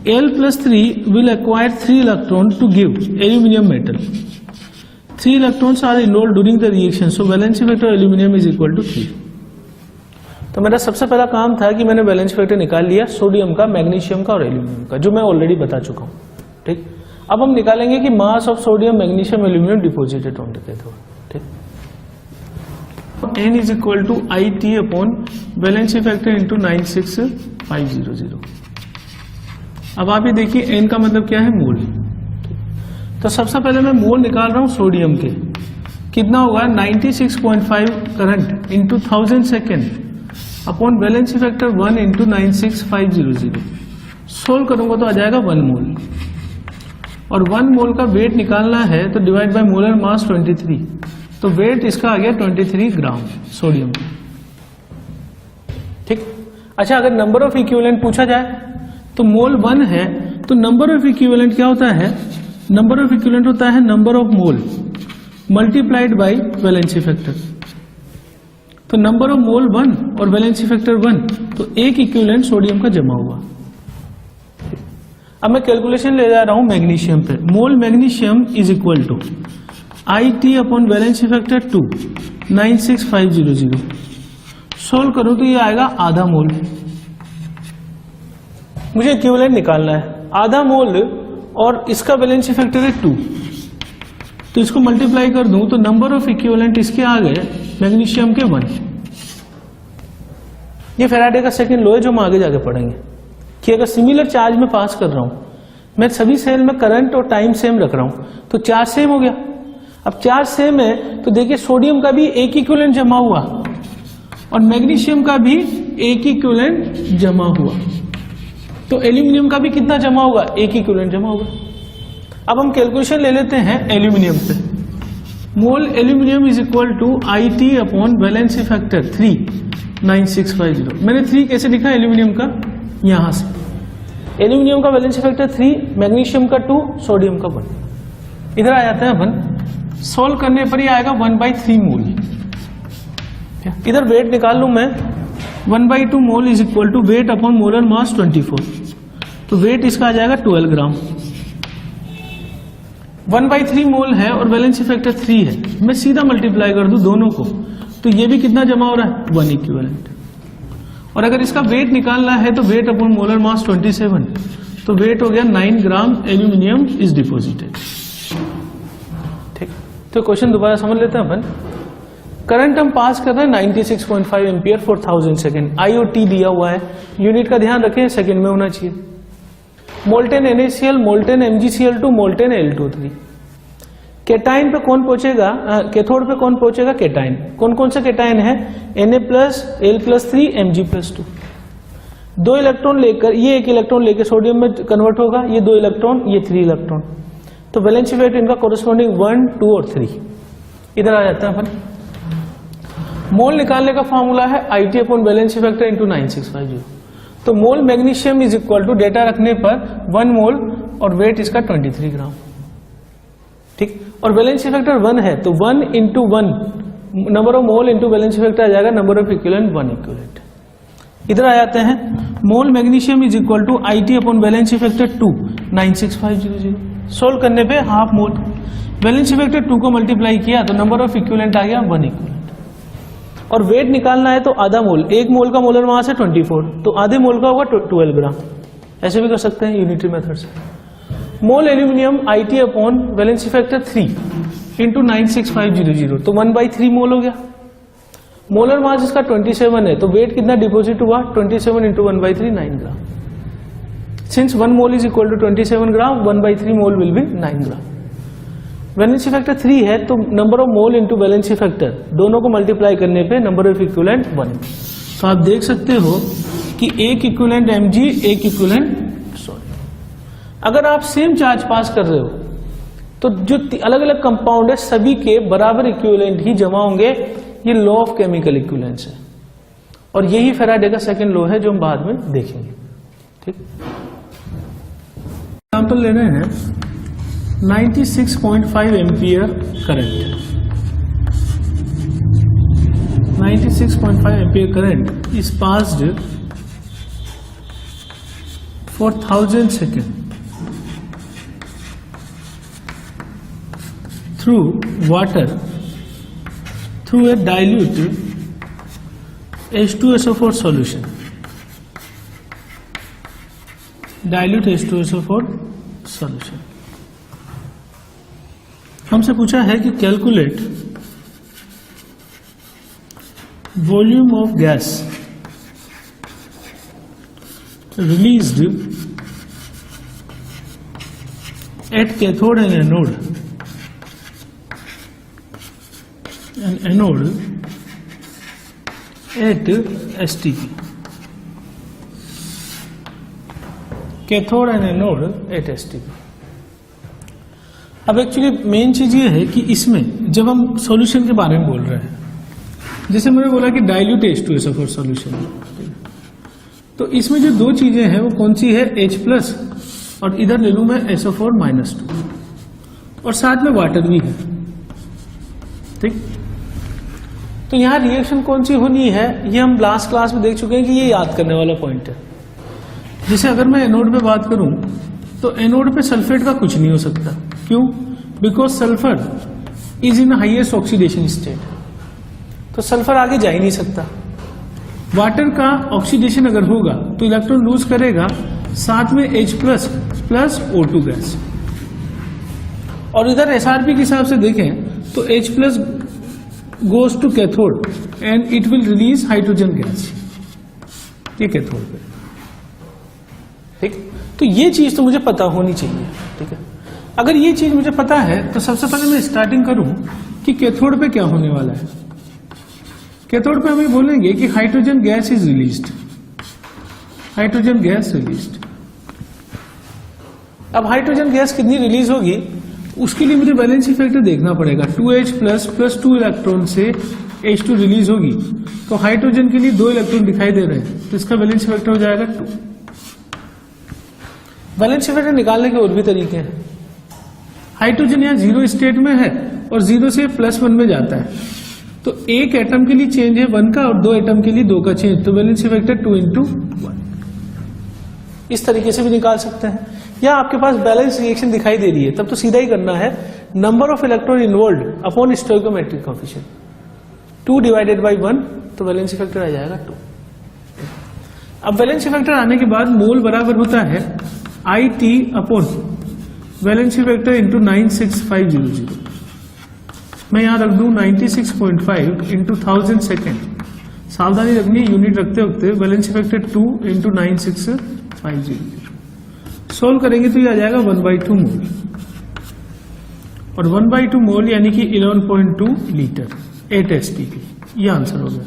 Al plus 3 will acquire 3 electrons to give aluminium metal. 3 electrons are involved during the reaction, so valence effect of aluminium is equal to 3. तो मेरा सबसे पहला काम था कि मैंने वैलेंस इफेक्टर निकाल लिया सोडियम का, मैग्नीशियम का और एल्यूमिनियम का, जो मैं ऑलरेडी बता चुका हूँ। ठीक, अब हम निकालेंगे कि mass of sodium, magnesium, aluminium deposited on the cathode. ठीक, N is equal to IT upon valence factor into 96500। अब आप ये देखिए N का मतलब क्या है, मोल। तो सबसे पहले मैं मोल निकाल रहा हूं सोडियम के, कितना होगा 96.5 current into 1000 second upon valence effector 1 into 96500। Solve करूंगा तो आ जाएगा 1 मोल, और 1 मोल का वेट निकालना है तो डिवाइड बाय मोलर मास 23, तो वेट इसका आ गया 23 ग्राम सोडियम। ठीक, अच्छा अगर नंबर ऑफ इक्विवेलेंट पूछा जाए तो मोल 1 है, तो नंबर ऑफ इक्विवेलेंट क्या होता है, नंबर ऑफ इक्विवेलेंट होता है number of mole multiplied by valence effector. तो नंबर ऑफ मोल 1 और वैलेंस इफेक्टर 1, तो एक इक्विवेलेंट सोडियम का जमा हुआ। अब मैं कैलकुलेशन ले जा रहा हूं मैग्नीशियम पे। Mole magnesium is equal to IT upon valence factor 2 96500। Solve करूं तो ये आएगा आधा मोल। मुझे इक्विवेलेंट निकालना है, आधा मोल और इसका वैलेंस इफेक्टर है 2, तो इसको मल्टीप्लाई कर दूं तो नंबर ऑफ इक्विवेलेंट इसके आ गए मैग्नीशियम के 1। ये फैराडे का सेकंड लॉ है जो हम आगे जाके पढ़ेंगे कि अगर सिमिलर चार्ज में पास कर रहा हूं, मैं सभी सेल में करंट और टाइम सेम रख रहा हूं, तो चार्ज सेम हो गया। अब चार्ज सेम है तो देखिए सोडियम का भी एक इक्विवेलेंट जमा हुआ और मैग्नीशियम का भी एक इक्विवेलेंट जमा हुआ, तो एल्यूमिनियम का भी कितना जमा होगा, एक इक्विवेलेंट जमा होगा। अब हम कैलकुलेशन ले लेते हैं एल्यूमिनियम पे। Mole aluminium is equal to IT upon valence factor 3 9650। मैंने 3 कैसे लिखा एल्यूमिनियम का, यहां से एल्यूमिनियम का वैलेंस इफेक्टर 3, मैग्नीशियम का 2, सोडियम का 1। इधर आ जाते हैं अपन, सोल्व करने पर ही आएगा 1/3 मोल। इधर वेट निकाल लूं मैं, 1/2 mole is equal to weight upon molar mass 24, तो वेट इसका आ जाएगा 12 ग्राम। 1/3 मोल है और वैलेंस इफेक्टर 3 है, मैं सीधा मल्टीप्लाई कर दूं दोनों को, तो ये भी कितना जमा हो रहा है, 1 इक्विवेलेंट। और अगर इसका वेट निकालना है तो वेट अपॉन मोलर मास 27, तो वेट हो गया 9 ग्राम एल्यूमिनियम इज डिपोजिटेड। ठीक, तो क्वेश्चन दोबारा समझ लेते हैं अपन। करंट हम पास कर रहे हैं 96.5 एम्पियर फॉर 1000 सेकेंड। IOT दिया हुआ है, यूनिट का ध्यान रखें सेकेंड में होना चाहिए। Molten NaCl, molten MgCl2, molten Al2O3। Cation पे कौन पहुंचेगा, कैथोड पे कौन पहुंचेगा, केटाइन। कौन कौन से केटाइन है, Na+, Al+3, Mg+2। 2 इलेक्ट्रॉन लेकर, ये 1 इलेक्ट्रॉन लेकर सोडियम में कन्वर्ट होगा, ये 2 इलेक्ट्रॉन, ये 3 इलेक्ट्रॉन, तो वैलेंस इफेक्ट इनका कोरस्पॉन्डिंग 1, 2 और 3। इधर आ जाता है अपन। मोल निकालने का फॉर्मूला है IT upon valence factor into 9650। तो mole magnesium is equal to, data रखने पर 1 मोल और वेट इसका 23 ग्राम। ठीक, और वैलेंस इफेक्टर 1 है तो 1 into 1 number of mole into valence factor आ जाएगा नंबर ऑफ इक्विवेलेंट 1 इक्विवेलेंट। इधर आ जाते हैं, mole magnesium is equal to IT upon valence factor 2 96500। Solve करने पे हाफ मोल, वैलेंस इफेक्टर 2 को मल्टीप्लाई किया तो नंबर ऑफ इक्विवेलेंट आ गया 1 इक्विवेलेंट। और वेट निकालना है तो आधा मोल, 1 मोल का मोलर मास है 24, तो आधे मोल का होगा 12 ग्राम। ऐसे भी कर सकते हैं यूनिटरी मेथड से। मोल aluminium IT upon valence factor 3 into 96500, तो 1/3 मोल हो गया। मोलर मास इसका 27 है, तो वेट कितना डिपोजिट हुआ, 27 into 1/3 9 gram. Since 1 mole is equal to 27 gram, 1/3 mole will be 9 gram. Valency factor 3 है तो number of mole into valency factor दोनों को मल्टीप्लाई करने पे नंबर ऑफ इक्विवेलेंट 1। तो आप देख सकते हो कि एक इक्विवेलेंट mg एक इक्विवेलेंट सॉरी। अगर आप सेम चार्ज पास कर रहे हो तो जो अलग अलग कंपाउंड है सभी के बराबर इक्विवेलेंट ही जमा होंगे। ये लॉ ऑफ केमिकल इक्विवेलेंस है और यही फैराडे का सेकंड लॉ है जो हम बाद में देखेंगे। ठीक, एग्जाम्पल ले रहे हैं 96.5 ampere current. 96.5 ampere current is passed for 1000 seconds through water through a dilute H2SO4 solution. Dilute H2SO4 solution. हमसे पूछा है कि calculate volume of gas released at cathode and anode at STP. Cathode and anode at STP। अब एक्चुअली मेन चीज ये है कि इसमें जब हम सॉल्यूशन के बारे में बोल रहे हैं, जैसे मैंने बोला कि डाइल्यूट H2SO4 सॉल्यूशन, तो इसमें जो दो चीजें हैं वो कौन सी है, H+ और इधर ले लूं मैं SO4-2 और साथ में वाटर भी है। ठीक, तो यहां रिएक्शन कौन सी होनी है ये हम लास्ट क्लास में देख चुके हैं कि ये याद करने वाला पॉइंट है। जैसे अगर मैं एनोड पे बात करूं तो एनोड पे सल्फेट का कुछ नहीं हो सकता। क्यों? Because sulphur is in highest oxidation state, तो सल्फर आगे जा ही नहीं सकता। वाटर का ऑक्सीडेशन अगर होगा तो इलेक्ट्रॉन लूज करेगा, साथ में H+ प्लस O2 गैस। और इधर SRP के हिसाब से देखें तो H+ goes to cathode and it will release hydrogen gas, ये कैथोड पे। ठीक, तो ये चीज तो मुझे पता होनी चाहिए। ठीक है, अगर ये चीज मुझे पता है तो सबसे पहले मैं स्टार्टिंग करूं कि कैथोड पे क्या होने वाला है। कैथोड पे हम ये बोलेंगे कि hydrogen gas is released, hydrogen gas released. अब हाइड्रोजन गैस कितनी रिलीज होगी उसके लिए मुझे वैलेंसी फैक्टर देखना पड़ेगा। 2H+ प्लस 2 इलेक्ट्रॉन से H2 रिलीज होगी, तो हाइड्रोजन के लिए 2 इलेक्ट्रॉन दिखाई दे रहे हैं, तो इसका वैलेंसी फैक्टर हो जाएगा 2। वैलेंसी फैक्टर निकालने के और भी तरीके हैं। हाइड्रोजन यहाँ 0 स्टेट में है और 0 से +1 में जाता है, तो एक एटम के लिए चेंज है 1 का और 2 एटम के लिए 2 का चेंज, तो वैलेंसी फैक्टर 2 × 1। इस तरीके से भी निकाल सकते हैं। या आपके पास बैलेंस रिएक्शन दिखाई दे रही है तब तो सीधा ही करना है number of electron involved upon stoichiometric coefficient 2 divided by 1, तो वैलेंसी फैक्टर आ जाएगा 2। अब वैलेंसी फैक्टर आने के बाद मोल बराबर होता है IT upon valency factor into 96500। मैं यहां रख दूं 96.5 इंटू 1000 सेकेंड। सावधानी रखनी है यूनिट रखते वक्त, वैलेंसी फैक्टर 2 इंटू 9650। सोल्व करेंगे तो ये आ जाएगा 1/2 मोल, और 1/2 मोल यानी कि 11.2 लीटर 8 STP, ये आंसर हो गया।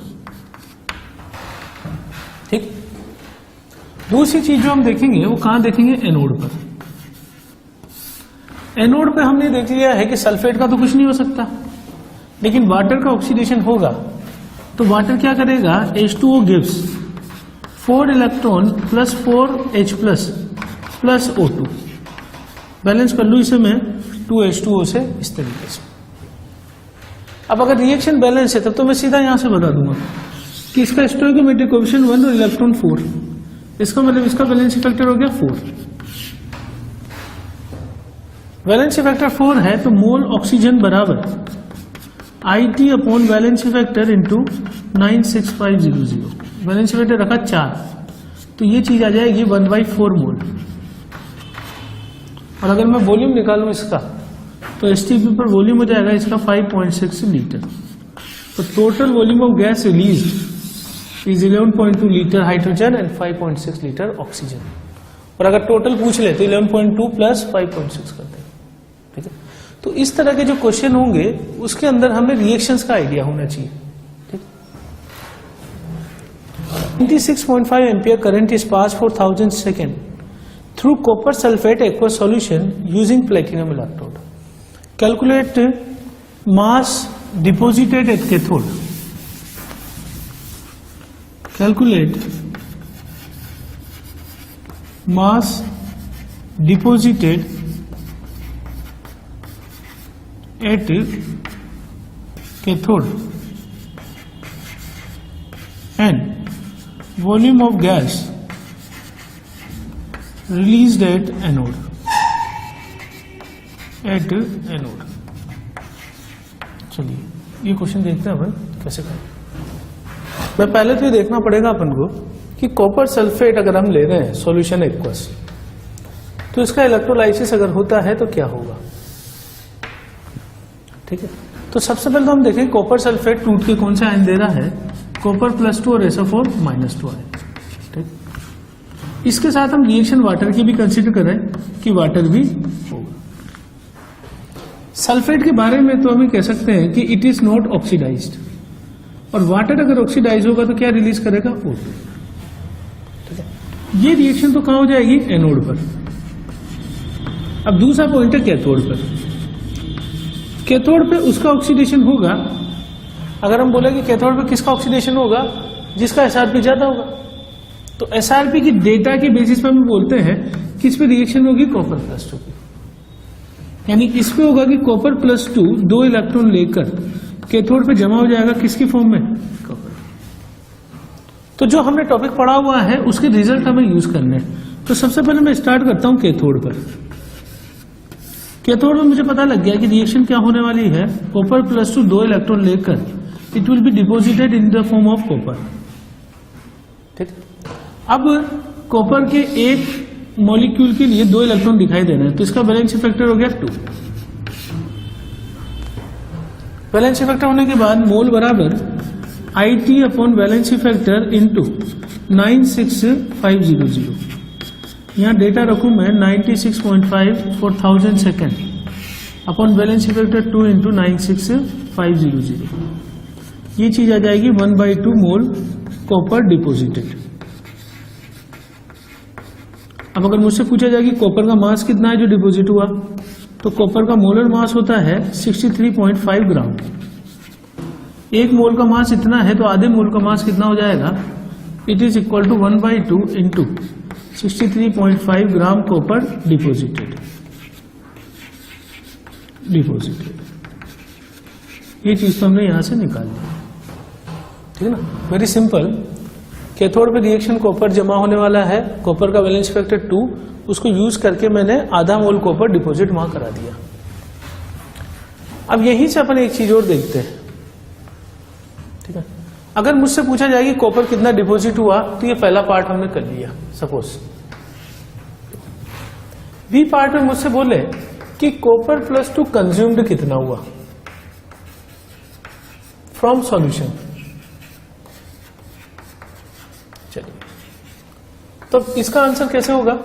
ठीक, दूसरी चीज जो हम देखेंगे वो कहां देखेंगे, एनोड पर। एनोड पे हमने देख लिया है कि सल्फेट का तो कुछ नहीं हो सकता, लेकिन वाटर का ऑक्सीडेशन होगा, तो वाटर क्या करेगा, H2O gives 4 electron plus 4H+ plus O2। Balance कर लूं इसे मैं 2H2O से इस तरीके से। अब अगर रिएक्शन बैलेंस है तब तो मैं सीधा यहां से बता दूंगा कि इसका स्टोइकोमेट्रिक कोएफिशिएंट 1 और इलेक्ट्रॉन 4, इसका मतलब इसका वैलेंसी फैक्टर हो गया 4। वैलेंसी फैक्टर 4 है तो मोल ऑक्सीजन बराबर IT upon valency factor into 96500। Valency factor रखा 4, तो ये चीज आ जाएगी 1/4 मोल। और अगर मैं वॉल्यूम निकालूं इसका तो STP पर वॉल्यूम हो जाएगा इसका 5.6 लीटर। तो total volume of gas release is 11.2 litre hydrogen and 5.6 litre oxygen. और अगर टोटल पूछ ले तो 11.2 प्लस 5.6 करते हैं। ठीक है, तो इस तरह के जो क्वेश्चन होंगे उसके अंदर हमें रिएक्शंस का आइडिया होना चाहिए। 96.5 ampere current is passed for 1000 seconds through copper sulfate aqueous solution using platinum electrode. Calculate mass deposited at cathode. Calculate mass deposited at cathode and volume of gas released at anode. चलिए ये क्वेश्चन देखते हैं अपन कैसे करें। मैं पहले तो ये देखना पड़ेगा अपन को कि कॉपर सल्फेट अगर हम ले रहे हैं सॉल्यूशन एक्वस, तो इसका इलेक्ट्रोलाइसिस अगर होता है तो क्या होगा। ठीक है, तो सबसे पहले तो हम देखें कॉपर सल्फेट टूट के कौन सा आयन दे रहा है, कॉपर +2 और SO4 -2 आयन। ठीक, इसके साथ हम रिएक्शन वाटर की भी कंसीडर करें कि वाटर भी होगा। सल्फेट के बारे में तो हम कह सकते हैं कि इट इज नॉट ऑक्सीडाइज्ड, और वाटर अगर ऑक्सीडाइज होगा तो क्या रिलीज करेगा, O2। ठीक है, ये रिएक्शन तो कहां हो जाएगी, एनोड पर। अब दूसरा पॉइंट है कैथोड पर। कैथोड पे उसका ऑक्सीडेशन होगा, अगर हम बोले कि कैथोड पे किसका ऑक्सीडेशन होगा, जिसका SRP ज्यादा होगा। तो SRP की डेटा के बेसिस पे हम बोलते हैं कि इस पे रिएक्शन होगी कॉपर +2 की, यानी इस पे होगा कि कॉपर +2 2 इलेक्ट्रॉन लेकर कैथोड पे जमा हो जाएगा, किसकी फॉर्म में, कॉपर। तो जो हमने टॉपिक पढ़ा हुआ है उसके रिजल्ट हमें यूज करने हैं। तो सबसे पहले मैं स्टार्ट करता हूं कैथोड पर। कैथोड में मुझे पता लग गया कि रिएक्शन क्या होने वाली है, कॉपर +2 2 इलेक्ट्रॉन लेकर it will be deposited in the form of copper. ठीक, अब कॉपर के एक मॉलिक्यूल के लिए 2 इलेक्ट्रॉन दिखाई दे रहे हैं, तो इसका वैलेंसी फैक्टर हो गया 2। वैलेंसी फैक्टर होने के बाद मोल बराबर IT upon valency factor into 96500। यहाँ डेटा रखूं मैं 96.5 for 1000 second upon valency factor 2 into 96500। ये चीज आ जाएगी 1/2 मोल कॉपर डिपोजिटेड। अब अगर मुझसे पूछा जाए कि कॉपर का मास कितना है जो डिपोजिट हुआ, तो कॉपर का मोलर मास होता है 63.5 ग्राम। एक मोल का मास इतना है तो आधे मोल का मास कितना हो जाएगा, it is equal to 1/2 into 63.5 gram copper deposited. ये चीज तो हमने यहां से निकाल ली। ठीक है ना, वेरी सिंपल। कैथोड पे रिएक्शन कॉपर जमा होने वाला है, कॉपर का वैलेंस फैक्टर 2, उसको यूज करके मैंने आधा मोल कॉपर डिपॉजिट वहां करा दिया। अब यहीं से अपन एक चीज और देखते हैं। ठीक है, अगर मुझसे पूछा जाए कि कॉपर कितना डिपॉजिट हुआ, तो ये पहला पार्ट हमने कर लिया। सपोज बी पार्ट में मुझसे बोले कि कॉपर +2 कंज्यूम्ड कितना हुआ फ्रॉम सॉल्यूशन। चलिए, तो इसका आंसर कैसे होगा,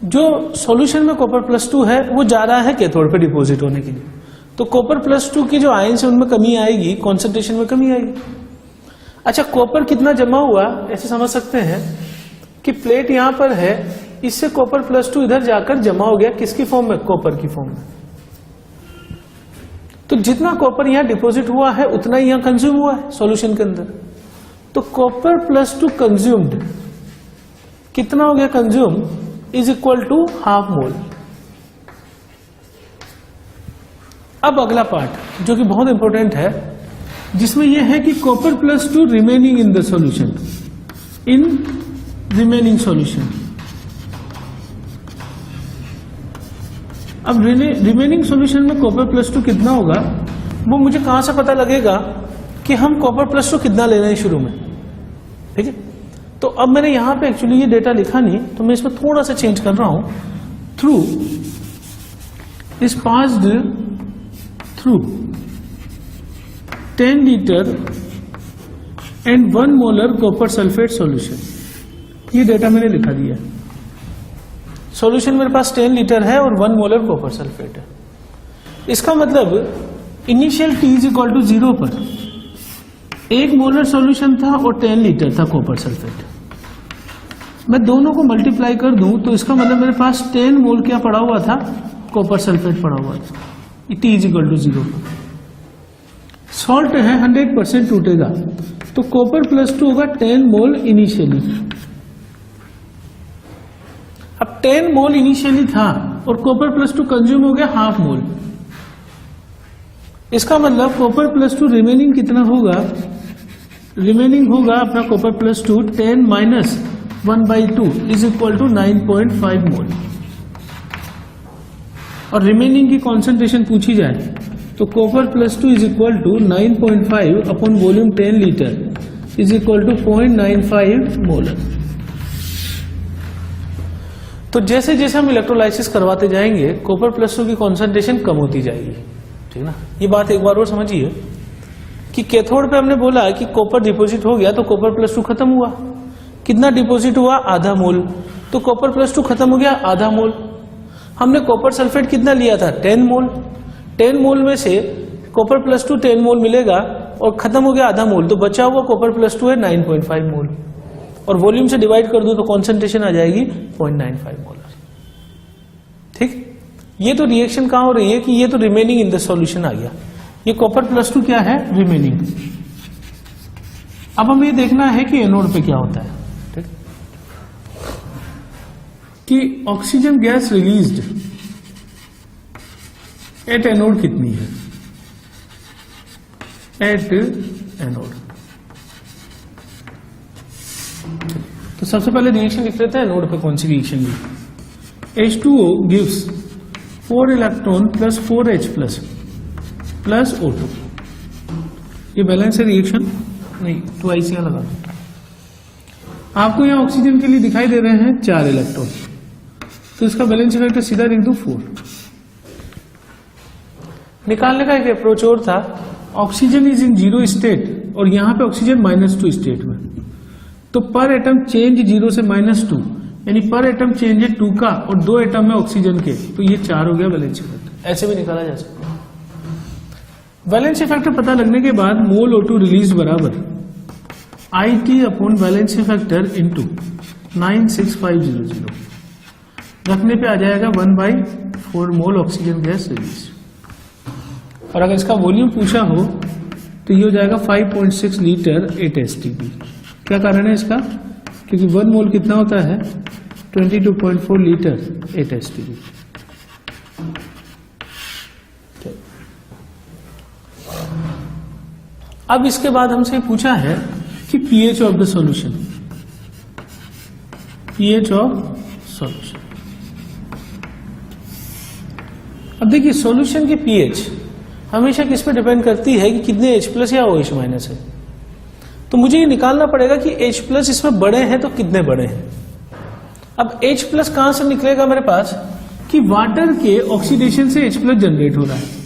जो सॉल्यूशन में कॉपर +2 है वो जा रहा है कैथोड पे डिपॉजिट होने के लिए, तो कॉपर +2 की जो आयंस है उनमें कमी आएगी, कॉन्सेंट्रेशन में कमी आएगी। अच्छा, कॉपर कितना जमा हुआ, ऐसे समझ सकते हैं कि प्लेट यहां पर है, इससे कॉपर +2 इधर जाकर जमा हो गया, किसकी फॉर्म में, कॉपर की फॉर्म में। तो जितना कॉपर यहां डिपॉजिट हुआ है उतना ही यहां कंज्यूम हुआ है सॉल्यूशन के अंदर। तो कॉपर +2 कंज्यूम्ड कितना हो गया, कंज्यूम इज इक्वल टू ½ मोल। अब अगला पार्ट जो कि बहुत इंपॉर्टेंट है, जिसमें यह है कि copper +2 remaining in the solution, in remaining solution. अब रिमेनिंग सॉल्यूशन में कॉपर +2 कितना होगा, वो मुझे कहां से पता लगेगा कि हम कॉपर +2 कितना ले रहे हैं शुरू में। ठीक है, तो अब मैंने यहां पे एक्चुअली ये डेटा लिखा नहीं, तो मैं इसमें थोड़ा सा चेंज कर रहा हूं। Through is passed through 10 litre and 1 molar copper sulphate solution. ये डेटा मैंने लिखा दिया है। सॉल्यूशन मेरे पास 10 लीटर है और 1 मोलर कॉपर सल्फेट है। इसका मतलब initial T is equal to 0 पर 1 मोलर सॉल्यूशन था और 10 लीटर था कॉपर सल्फेट। मैं दोनों को मल्टीप्लाई कर दूं तो इसका मतलब मेरे पास 10 मोल क्या पड़ा हुआ था, कॉपर सल्फेट पड़ा हुआ था। T इज इक्वल टू 0 पर सॉल्ट है 100% टूटेगा, तो कॉपर +2 होगा 10 मोल इनिशियली। अब 10 मोल इनिशियली था और कॉपर +2 कंज्यूम हो गया हाफ मोल। इसका मतलब कॉपर +2 रिमेनिंग कितना होगा, रिमेनिंग होगा अपना copper +2 10 minus 1/2 is equal to 9.5 mole. और रिमेनिंग की कॉन्सेंट्रेशन पूछी जाए तो copper +2 is equal to 9.5 upon volume 10 litre is equal to 0.95 molar. तो जैसे जैसे हम इलेक्ट्रोलाइसिस करवाते जाएंगे कॉपर +2 की कॉन्सेंट्रेशन कम होती जाएगी, ठीक ना। ये बात एक बार और समझिए कि कैथोड पे हमने बोला कि कॉपर डिपॉजिट हो गया तो कॉपर +2 खत्म हुआ। कितना डिपॉजिट हुआ, आधा मोल, तो कॉपर +2 खत्म हो गया आधा मोल। हमने कॉपर सल्फेट कितना लिया था, 10 मोल। 10 मोल में से कॉपर +2 10 मोल मिलेगा और खत्म हो गया आधा मोल, तो बचा हुआ कॉपर +2 है 9.5 मोल। और वॉल्यूम से डिवाइड कर दूं तो कॉन्सेंट्रेशन आ जाएगी 0.95 मोलर। ठीक, ये तो रिएक्शन कहां हो रही है कि ये तो रिमेनिंग इन द सॉल्यूशन आ गया। ये कॉपर +2 क्या है, रिमेनिंग। अब हमें ये देखना है कि एनोड पे क्या होता है, ठीक, कि oxygen gas released at anode कितनी है, एट एनोड। तो सबसे पहले रिएक्शन लिख लेते हैं एनोड पे कौन सी रिएक्शन ली। H2O gives 4 electron plus 4H plus O2। ये बैलेंस है रिएक्शन, नहीं ट्वाइस यहाँ लगा। आपको यहाँ ऑक्सीजन के लिए दिखाई दे रहे हैं 4 इलेक्ट्रॉन, तो इसका बैलेंस इफेक्ट सीधा लिख दो 4। निकालने का एक अप्रोच और था, ऑक्सीजन इज इन 0 स्टेट और यहां पे ऑक्सीजन -2 स्टेट में, तो पर एटम चेंज 0 से -2 यानी पर एटम चेंज है 2 का और 2 एटम है ऑक्सीजन के, तो ये 4 हो गया वैलेंस इफेक्ट। ऐसे भी निकाला जा सकता है। वैलेंस इफेक्टर पता लगने के बाद मोल O2 रिलीज बराबर IT upon valence factor into 96500 रखने पे आ जाएगा 1/4 मोल ऑक्सीजन गैस रिलीज। और अगर इसका वॉल्यूम पूछा हो तो ये हो जाएगा 5.6 लीटर 8 STP। क्या कारण है इसका, क्योंकि 1 मोल कितना होता है 22.4 लीटर 8 STP। अब इसके बाद हमसे पूछा है कि pH of the solution, pH of solution. अब देखिए सॉल्यूशन की pH हमेशा किस पे डिपेंड करती है कि कितने H+ या OH- है। तो मुझे ये निकालना पड़ेगा कि H+ इसमें बड़े हैं तो कितने बड़े हैं। अब H+ कहां से निकलेगा मेरे पास, कि वाटर के ऑक्सीडेशन से H+ जनरेट हो रहा है।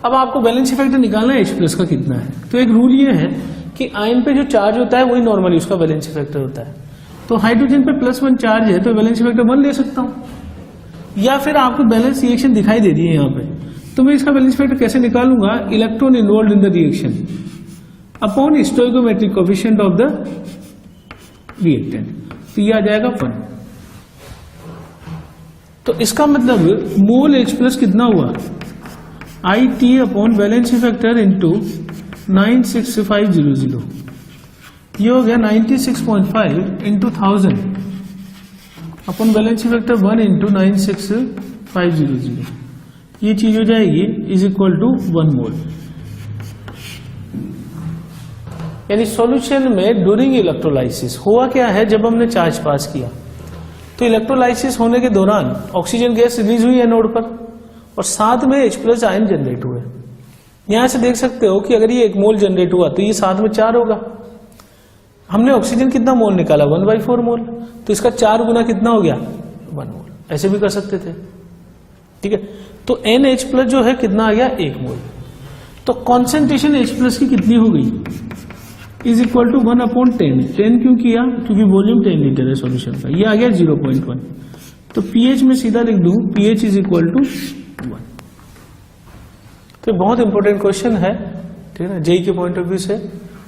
अब आपको बैलेंस इफेक्ट निकालना है H+ का कितना है, तो एक रूल ये है कि आयन पे जो चार्ज होता है वही नॉर्मली उसका बैलेंस इफेक्टर होता है। तो हाइड्रोजन पे +1 चार्ज है तो बैलेंस इफेक्टर 1 ले सकता हूं, या फिर आपको बैलेंस रिएक्शन दिखाई दे रही है यहाँ पे, तो मैं इसका बैलेंस इफेक्टर कैसे निकालूंगा, electron involve in the reaction upon stoichiometric coefficient of the reactant, तो ये आ जाएगा 1। तो इसका मतलब मोल H+ कितना हुआ, IT upon valence factor into 96500, ये हो गया 96.5 इंटू 1000 अपन बैलेंस इफेक्टर 1 इंटू 96500, ये चीज हो जाएगी इज इक्वल टू 1 मोल। यानी सॉल्यूशन में ड्यूरिंग इलेक्ट्रोलाइसिस हुआ क्या है, जब हमने चार्ज पास किया तो इलेक्ट्रोलाइसिस होने के दौरान ऑक्सीजन गैस रिलीज हुई एनोड पर और साथ में H+ आयन जनरेट हुए। यहां से देख सकते हो कि अगर ये 1 मोल जनरेट हुआ तो ये साथ में 4 होगा। हमने ऑक्सीजन कितना मोल निकाला, 1/4 मोल, तो इसका 4 गुना कितना हो गया, 1 मोल। ऐसे भी कर सकते थे, ठीक है। तो NH+ जो है कितना आ गया, 1 मोल। तो कॉन्सेंट्रेशन H+ की कितनी हो गई, इज इक्वल टू 1/10। 10 क्यों किया, क्योंकि वॉल्यूम 10 लीटर है सॉल्यूशन का, ये आ गया 0.1। तो pH में सीधा लिख दूं pH इज इक्वल टू 1। तो बहुत इंपॉर्टेंट क्वेश्चन है, ठीक है ना, जेई के पॉइंट ऑफ व्यू से।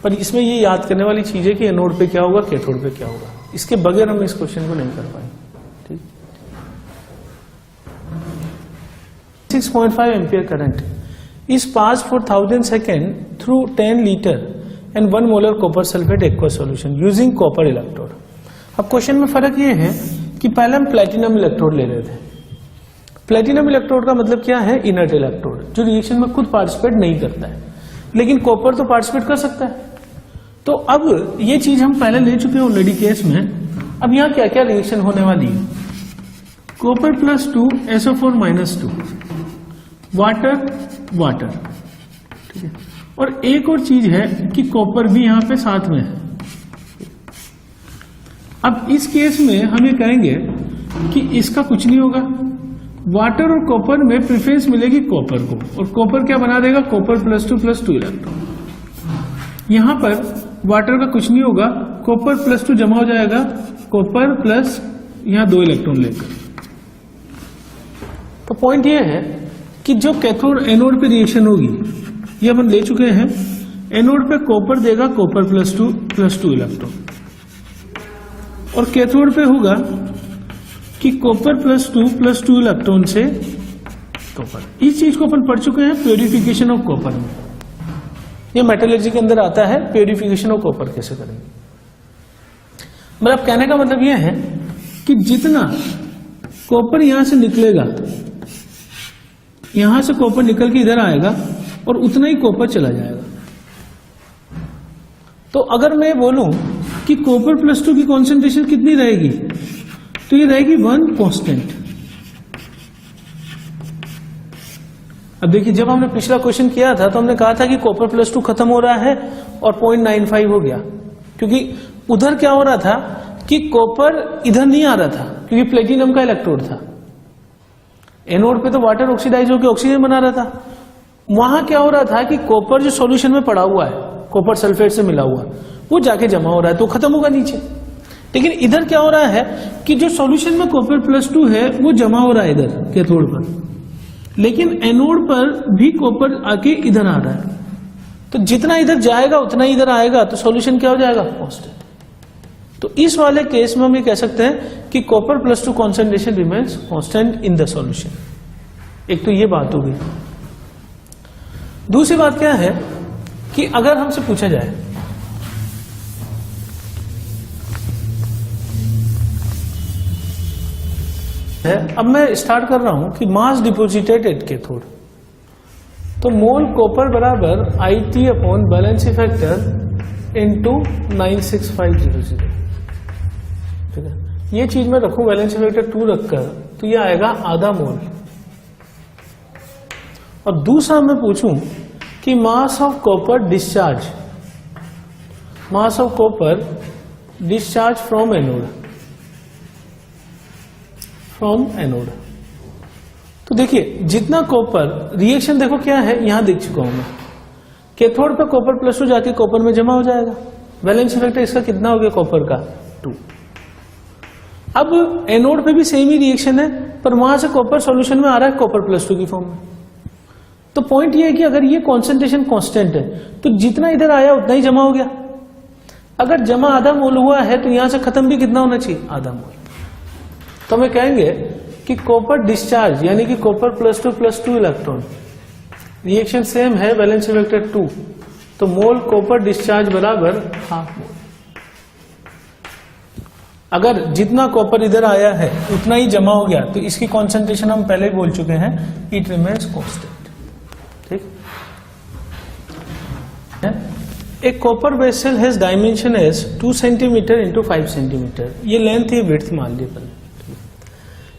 पर इसमें ये याद करने वाली चीज है कि एनोड पे क्या होगा, कैथोड पे क्या होगा। इसके बगैर हम इस क्वेश्चन को नहीं कर पाएंगे, ठीक। 6.5 ampere current is passed for 1000 seconds through 10 liter and 1 molar copper sulfate aqueous solution using copper electrode। अब क्वेश्चन में फर्क ये है कि पहले हम प्लेटिनम इलेक्ट्रोड ले रहे थे। प्लेटिनम इलेक्ट्रोड का मतलब क्या है, इनर्ट इलेक्ट्रोड, जो रिएक्शन में खुद पार्टिसिपेट नहीं करता है, लेकिन कॉपर तो पार्टिसिपेट कर सकता है। तो अब ये चीज हम पहले ले चुके हैं ऑलरेडी केस में। अब यहाँ क्या क्या रिएक्शन होने वाली है, copper plus 2 SO4 minus 2, water water, ठीक है। और एक और चीज है कि कॉपर भी यहां पे साथ में है। अब इस केस में हम ये कहेंगे कि इसका कुछ नहीं होगा, वाटर और कॉपर में प्रेफरेंस मिलेगी कॉपर को, और कॉपर क्या बना देगा, कॉपर प्लस 2 इलेक्ट्रॉन। यहां पर वाटर का कुछ नहीं होगा, कॉपर प्लस 2 जमा हो जाएगा कॉपर प्लस यहां 2 इलेक्ट्रॉन लेकर। तो पॉइंट ये है कि जो कैथोड एनोड पे रिएक्शन होगी, ये अपन ले चुके हैं, एनोड पे कॉपर देगा कॉपर प्लस 2 इलेक्ट्रॉन, और कैथोड पे होगा कि कॉपर प्लस 2 इलेक्ट्रॉन से कॉपर। इस चीज को अपन पढ़ चुके हैं प्योरिफिकेशन ऑफ कॉपर में, ये मेटलर्जी के अंदर आता है, प्योरिफिकेशन ऑफ कॉपर कैसे करेंगे। मतलब कहने का मतलब यह है कि जितना कॉपर यहां से निकलेगा, यहां से कॉपर निकल के इधर आएगा और उतना ही कॉपर चला जाएगा। तो अगर मैं बोलूं कि कॉपर प्लस 2 की कॉन्सेंट्रेशन कितनी रहेगी, तो ये रहेगी 1 कांस्टेंट। अब देखिए, जब हमने पिछला क्वेश्चन किया था तो हमने कहा था कि कॉपर प्लस 2 खत्म हो रहा है और 0.95 हो गया, क्योंकि उधर क्या हो रहा था कि कॉपर इधर नहीं आ रहा था, क्योंकि प्लेटिनम का इलेक्ट्रोड था। एनोड पे तो वाटर ऑक्सीडाइज होकर ऑक्सीजन बना रहा था। वहां क्या हो रहा था कि कॉपर जो सॉल्यूशन में पड़ा हुआ है, कॉपर सल्फेट से मिला हुआ, वो जाके जमा हो रहा है, तो खत्म होगा नीचे। लेकिन इधर क्या हो रहा है कि जो सॉल्यूशन में कॉपर प्लस 2 है वो जमा हो रहा है इधर कैथोड पर, लेकिन एनोड पर भी कॉपर आके इधर आ रहा है। तो जितना इधर जाएगा उतना इधर आएगा, तो सॉल्यूशन क्या हो जाएगा, कांस्टेंट। तो इस वाले केस में हम ये कह सकते हैं कि copper plus 2 concentration remains constant in the solution. एक तो ये बात हो गई। दूसरी बात क्या है कि अगर हमसे पूछा जाए अब मैं स्टार्ट कर रहा हूं कि मास डिपोजिटेड एट कैथोड, तो मोल कॉपर बराबर IT upon balance factor into 96500, ठीक है। ये चीज मैं रखूं बैलेंस फैक्टर 2 रखकर, तो ये आएगा आधा मोल। और दूसरा मैं पूछूं कि mass of copper discharge, mass of copper discharge from anode, तो देखिए जितना कॉपर रिएक्शन, देखो क्या है, यहां देख चुका हूं मैं, कैथोड पे कॉपर प्लस 2 जाके कॉपर में जमा हो जाएगा। बैलेंस फैक्टर इसका कितना हो गया कॉपर का, 2। अब एनोड पे भी सेम ही रिएक्शन है, पर वहां से कॉपर सॉल्यूशन में आ रहा है कॉपर प्लस 2 की फॉर्म में। तो पॉइंट ये है कि अगर ये कॉन्सेंट्रेशन कांस्टेंट है तो जितना इधर आया उतना ही जमा हो गया। अगर जमा आधा मोल हुआ है तो यहां से खत्म भी कितना होना चाहिए, आधा मोल। तो हमें कहेंगे कि कॉपर डिस्चार्ज यानी कि copper plus 2 electron, reaction same है, बैलेंस फैक्टर 2, तो मोल कॉपर डिस्चार्ज बराबर हाफ मोल। अगर जितना कॉपर इधर आया है उतना ही जमा हो गया तो इसकी कॉन्सेंट्रेशन हम पहले ही बोल चुके हैं, इट रिमेन्स कांस्टेंट, ठीक है। एक copper vessel has dimension as 2 centimetre into 5 centimetre, ये लेंथ, ये विड्थ मान ली अपन।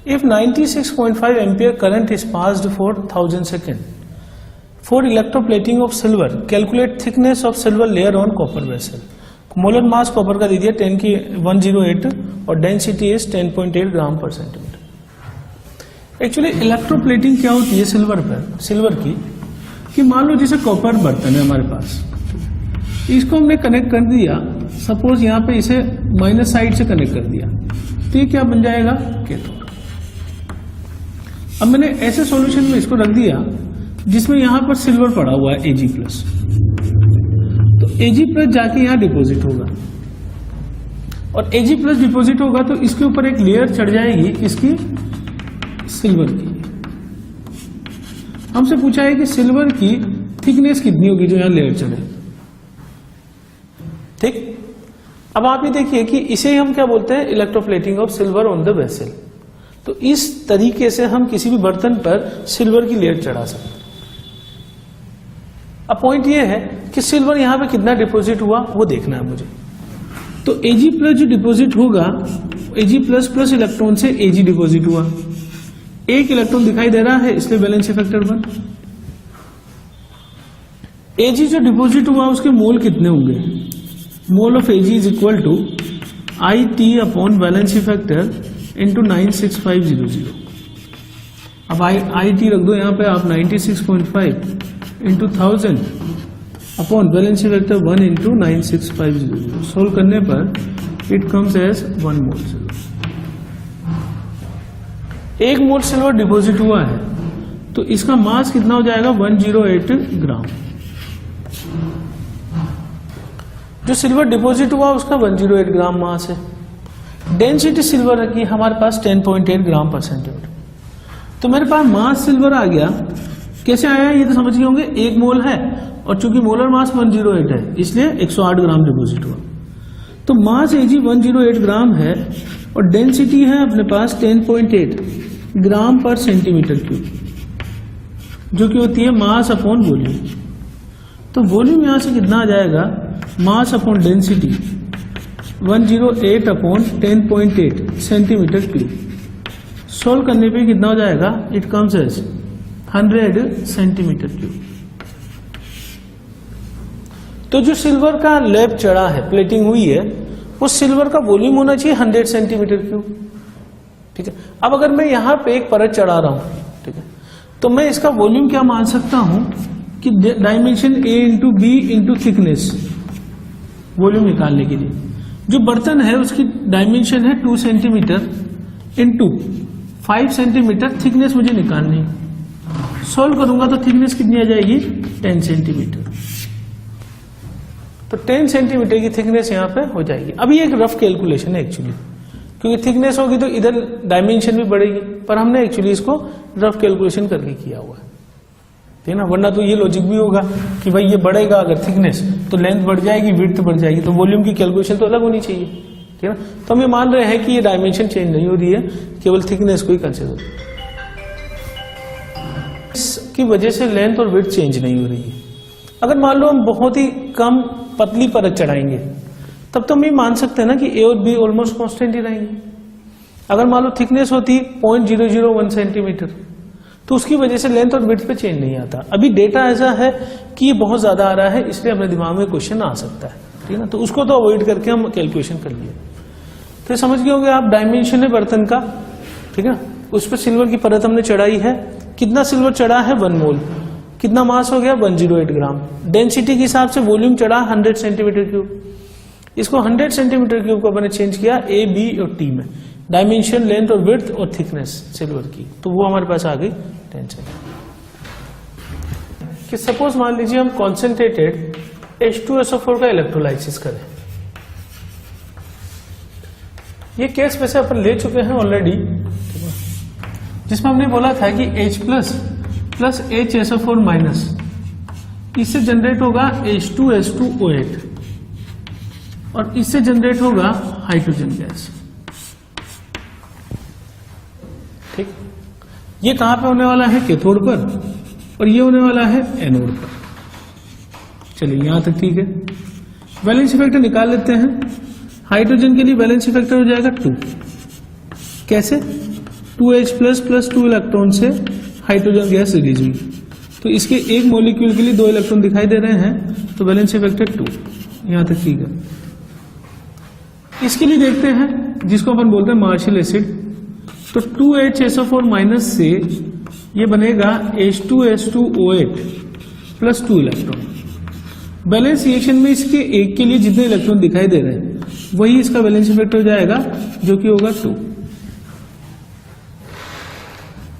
If 96.5 ampere current is passed for 1000 seconds for electroplating of silver, calculate thickness of silver layer on copper vessel. Molar mass copper का दे दिया 10 की 108 और डेंसिटी इज 10.8 ग्राम पर सेंटीमीटर। एक्चुअली इलेक्ट्रोप्लेटिंग क्या होती है सिल्वर पर, सिल्वर की, कि मान लो जैसे कॉपर बर्तन है हमारे पास, इसको हमने कनेक्ट कर दिया, सपोज यहाँ पे इसे माइनस साइड से कनेक्ट कर दिया, तो ये क्या बन जाएगा, कैथोड। अब मैंने ऐसे सॉल्यूशन में इसको रख दिया जिसमें यहां पर सिल्वर पड़ा हुआ है Ag+, तो Ag+ जाके यहां डिपॉजिट होगा और Ag+ डिपॉजिट होगा तो इसके ऊपर एक लेयर चढ़ जाएगी इसकी सिल्वर की। हमसे पूछा है कि सिल्वर की थिकनेस कितनी होगी जो यहां लेयर चढ़े। ठीक, अब आप ये देखिए कि इसे हम क्या बोलते हैं, electroplating of silver on the vessel. तो इस तरीके से हम किसी भी बर्तन पर सिल्वर की लेयर चढ़ा सकते हैं। अब पॉइंट ये है कि सिल्वर यहां पे कितना डिपॉजिट हुआ वो देखना है मुझे। तो Ag+ जो डिपॉजिट होगा, Ag++ इलेक्ट्रॉन से Ag डिपॉजिट हुआ, एक इलेक्ट्रॉन दिखाई दे रहा है इसलिए वैलेंसी फैक्टर 1। Ag जो डिपॉजिट हुआ उसके मोल कितने होंगे, mole of Ag is equal to IT upon valency factor into 96500। अब IT रख दो यहाँ पे आप 96.5 into 1000 upon valency factor 1 into 96500। Solve करने पर it comes as 1 mole silver. 1 mole silver deposit हुआ है तो इसका मास कितना हो जाएगा, 108 ग्राम। जो सिल्वर डिपॉजिट हुआ उसका 108 ग्राम मास है। डेंसिटी सिल्वर की हमारे पास 10.8 ग्राम पर सेंटीमीटर। तो मेरे पास मास सिल्वर आ गया। कैसे आया ये तो समझ गए होंगे, 1 मोल है और चूंकि मोलर मास 108 है इसलिए 108 ग्राम डिपॉजिट हुआ। तो मास Ag 108 ग्राम है और डेंसिटी है अपने पास 10.8 ग्राम पर सेंटीमीटर क्यूब, जो कि होती है मास अपॉन वॉल्यूम। तो वॉल्यूम यहां से कितना आ जाएगा, mass upon density 108 upon 10.8 centimetre cube. Solve करने पे कितना हो जाएगा, it comes as 100 centimetre cube. तो जो सिल्वर का लेप चढ़ा है, प्लेटिंग हुई है, वो सिल्वर का वॉल्यूम होना चाहिए 100 सेंटीमीटर क्यूब। ठीक है, अब अगर मैं यहां पे एक परत चढ़ा रहा हूं, ठीक है, तो मैं इसका वॉल्यूम क्या मान सकता हूं कि dimension A into B into thickness, volume निकालने के लिए जो बर्तन है उसकी डायमेंशन है 2 सेंटीमीटर इंटू 5 सेंटीमीटर, थिकनेस मुझे निकालनी है। सोल्व करूंगा तो थिकनेस कितनी आ जाएगी, 10 सेंटीमीटर। तो 10 सेंटीमीटर की थिकनेस यहां पे हो जाएगी। अभी एक रफ कैलकुलेशन है एक्चुअली, क्योंकि थिकनेस होगी तो इधर डायमेंशन भी बढ़ेगी, पर हमने एक्चुअली इसको रफ कैलकुलेशन करके किया हुआ है, ठीक है ना। वरना तो ये लॉजिक भी होगा कि भाई ये बढ़ेगा अगर थिकनेस तो लेंथ बढ़ जाएगी, विड्थ बढ़ जाएगी, तो वॉल्यूम की कैलकुलेशन तो अलग होनी चाहिए, ठीक है ना। तो हम ये मान रहे हैं कि ये डायमेंशन चेंज नहीं हो रही है, केवल थिकनेस को ही कंसिडर, इसकी वजह से लेंथ और विड्थ चेंज नहीं हो रही है। अगर मान लो हम बहुत ही कम पतली परत चढ़ाएंगे तब तो हम ये मान सकते हैं ना कि A और B ऑलमोस्ट कांस्टेंट ही रहेंगे। अगर मान लो थिकनेस होती 0.001 सेंटीमीटर तो उसकी वजह से लेंथ और विड्थ पे चेंज नहीं आता। अभी डेटा ऐसा है कि ये बहुत ज्यादा आ रहा है, इसलिए अपने दिमाग में क्वेश्चन आ सकता है, ठीक है ना। तो उसको तो अवॉइड करके हम कैलकुलेशन कर लिए। तो समझ गए होंगे आप, डायमेंशन है बर्तन का, ठीक है ना, उस पर सिल्वर की परत हमने चढ़ाई है। कितना सिल्वर चढ़ा है, 1 मोल। कितना मास हो गया, 108 ग्राम। डेंसिटी के हिसाब से वॉल्यूम चढ़ा 100 सेंटीमीटर क्यूब। इसको 100 सेंटीमीटर क्यूब को मैंने चेंज किया A, B और T में, डायमेंशन, लेंथ और विड्थ और थिकनेस सिल्वर की, तो वो हमारे पास आ गई 10 सेंटीमीटर। कि सपोज मान लीजिए हम कॉन्सेंट्रेटेड H2SO4 का इलेक्ट्रोलाइसिस करें। ये केस वैसे अपन ले चुके हैं ऑलरेडी, जिसमें हमने बोला था कि H+ प्लस HSO4 माइनस, इससे जनरेट होगा H2S2O8 और इससे जनरेट होगा हाइड्रोजन गैस। ठीक, ये कहां पे होने वाला है, कैथोड पर, और ये होने वाला है एनोड पर। चलिए यहां तक ठीक है। वैलेंसी फैक्टर निकाल लेते हैं। हाइड्रोजन के लिए वैलेंसी फैक्टर हो जाएगा 2। कैसे, 2H+ प्लस 2 इलेक्ट्रॉन से हाइड्रोजन गैस रिलीज हुई, तो इसके एक मॉलिक्यूल के लिए 2 इलेक्ट्रॉन दिखाई दे रहे हैं, तो वैलेंसी फैक्टर 2। यहां तक ठीक है। इसके लिए देखते हैं जिसको अपन बोलते हैं मार्शल एसिड। तो 2HSO4 माइनस से ये बनेगा H2S2O8 plus 2 electron. Balance reaction में इसके एक के लिए जितने इलेक्ट्रॉन दिखाई दे रहे हैं वही इसका वैलेंसी फैक्टर हो जाएगा, जो कि होगा 2।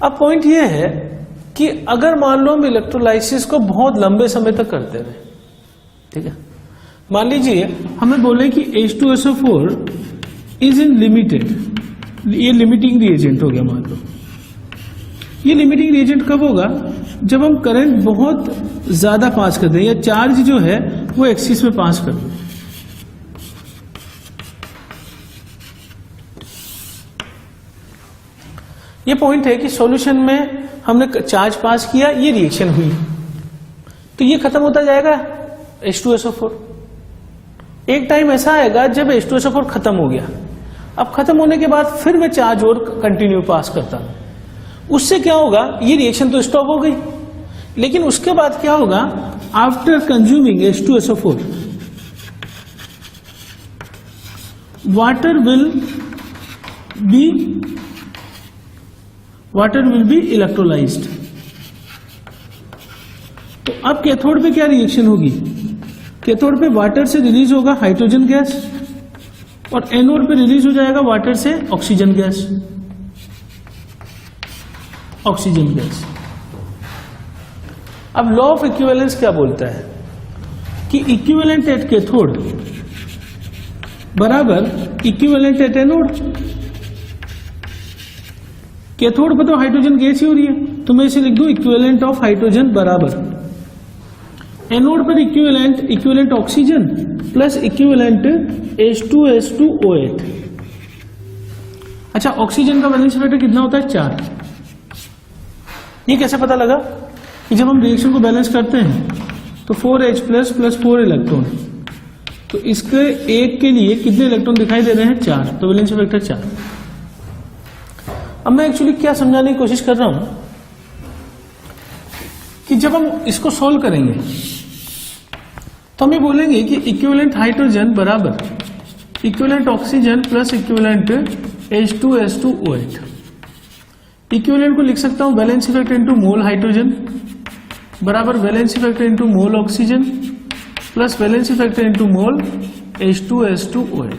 अब पॉइंट ये है कि अगर मान लो हम इलेक्ट्रोलाइसिस को बहुत लंबे समय तक करते रहे, ठीक है, मान लीजिए हमें बोले कि H2SO4 इज इन लिमिटेड, ये लिमिटिंग रिएजेंट हो गया मान लो। ये लिमिटिंग रिएजेंट कब होगा? जब हम करंट बहुत ज्यादा पास कर दें या चार्ज जो है वो एक्सिस में पास कर दें। ये पॉइंट है कि सॉल्यूशन में हमने चार्ज पास किया, ये रिएक्शन हुई, तो ये खत्म होता जाएगा H2SO4। एक टाइम ऐसा आएगा जब H2SO4 खत्म हो गया, अब खत्म होने के बाद फिर मैं चार्ज और कंटिन्यू पास करता हूं, उससे क्या होगा? ये रिएक्शन तो स्टॉप हो गई, लेकिन उसके बाद क्या होगा? After consuming H2SO4 water will be electrolysed. तो अब कैथोड पे क्या रिएक्शन होगी? कैथोड पे वाटर से रिलीज होगा हाइड्रोजन गैस और एनोड पे रिलीज हो जाएगा वाटर से ऑक्सीजन गैस। अब लॉ ऑफ इक्विवेलेंस क्या बोलता है कि इक्विवेलेंट एट कैथोड बराबर इक्विवेलेंट एट एनोड। कैथोड पर तो हाइड्रोजन गैस ही हो रही है, तो मैं इसे लिख दूं इक्विवेलेंट ऑफ हाइड्रोजन बराबर एनोड पर equivalent oxygen plus equivalent H2SO8। अच्छा, ऑक्सीजन का वैलेंस फैक्टर कितना होता है? 4। ये कैसे पता लगा? कि जब हम रिएक्शन को बैलेंस करते हैं तो 4H प्लस 4 इलेक्ट्रॉन, तो इसके एक के लिए कितने इलेक्ट्रॉन दिखाई दे रहे हैं? 4, तो वैलेंस फैक्टर 4। अब मैं एक्चुअली क्या समझाने की कोशिश कर रहा हूं कि जब हम इसको सोल्व करेंगे तो हम ये बोलेंगे कि इक्विवेलेंट हाइड्रोजन बराबर equivalent oxygen plus equivalent H2SO8। Equivalent को लिख सकता हूं valency factor into mole hydrogen बराबर valency factor into mole oxygen plus valency factor into mole H2SO8।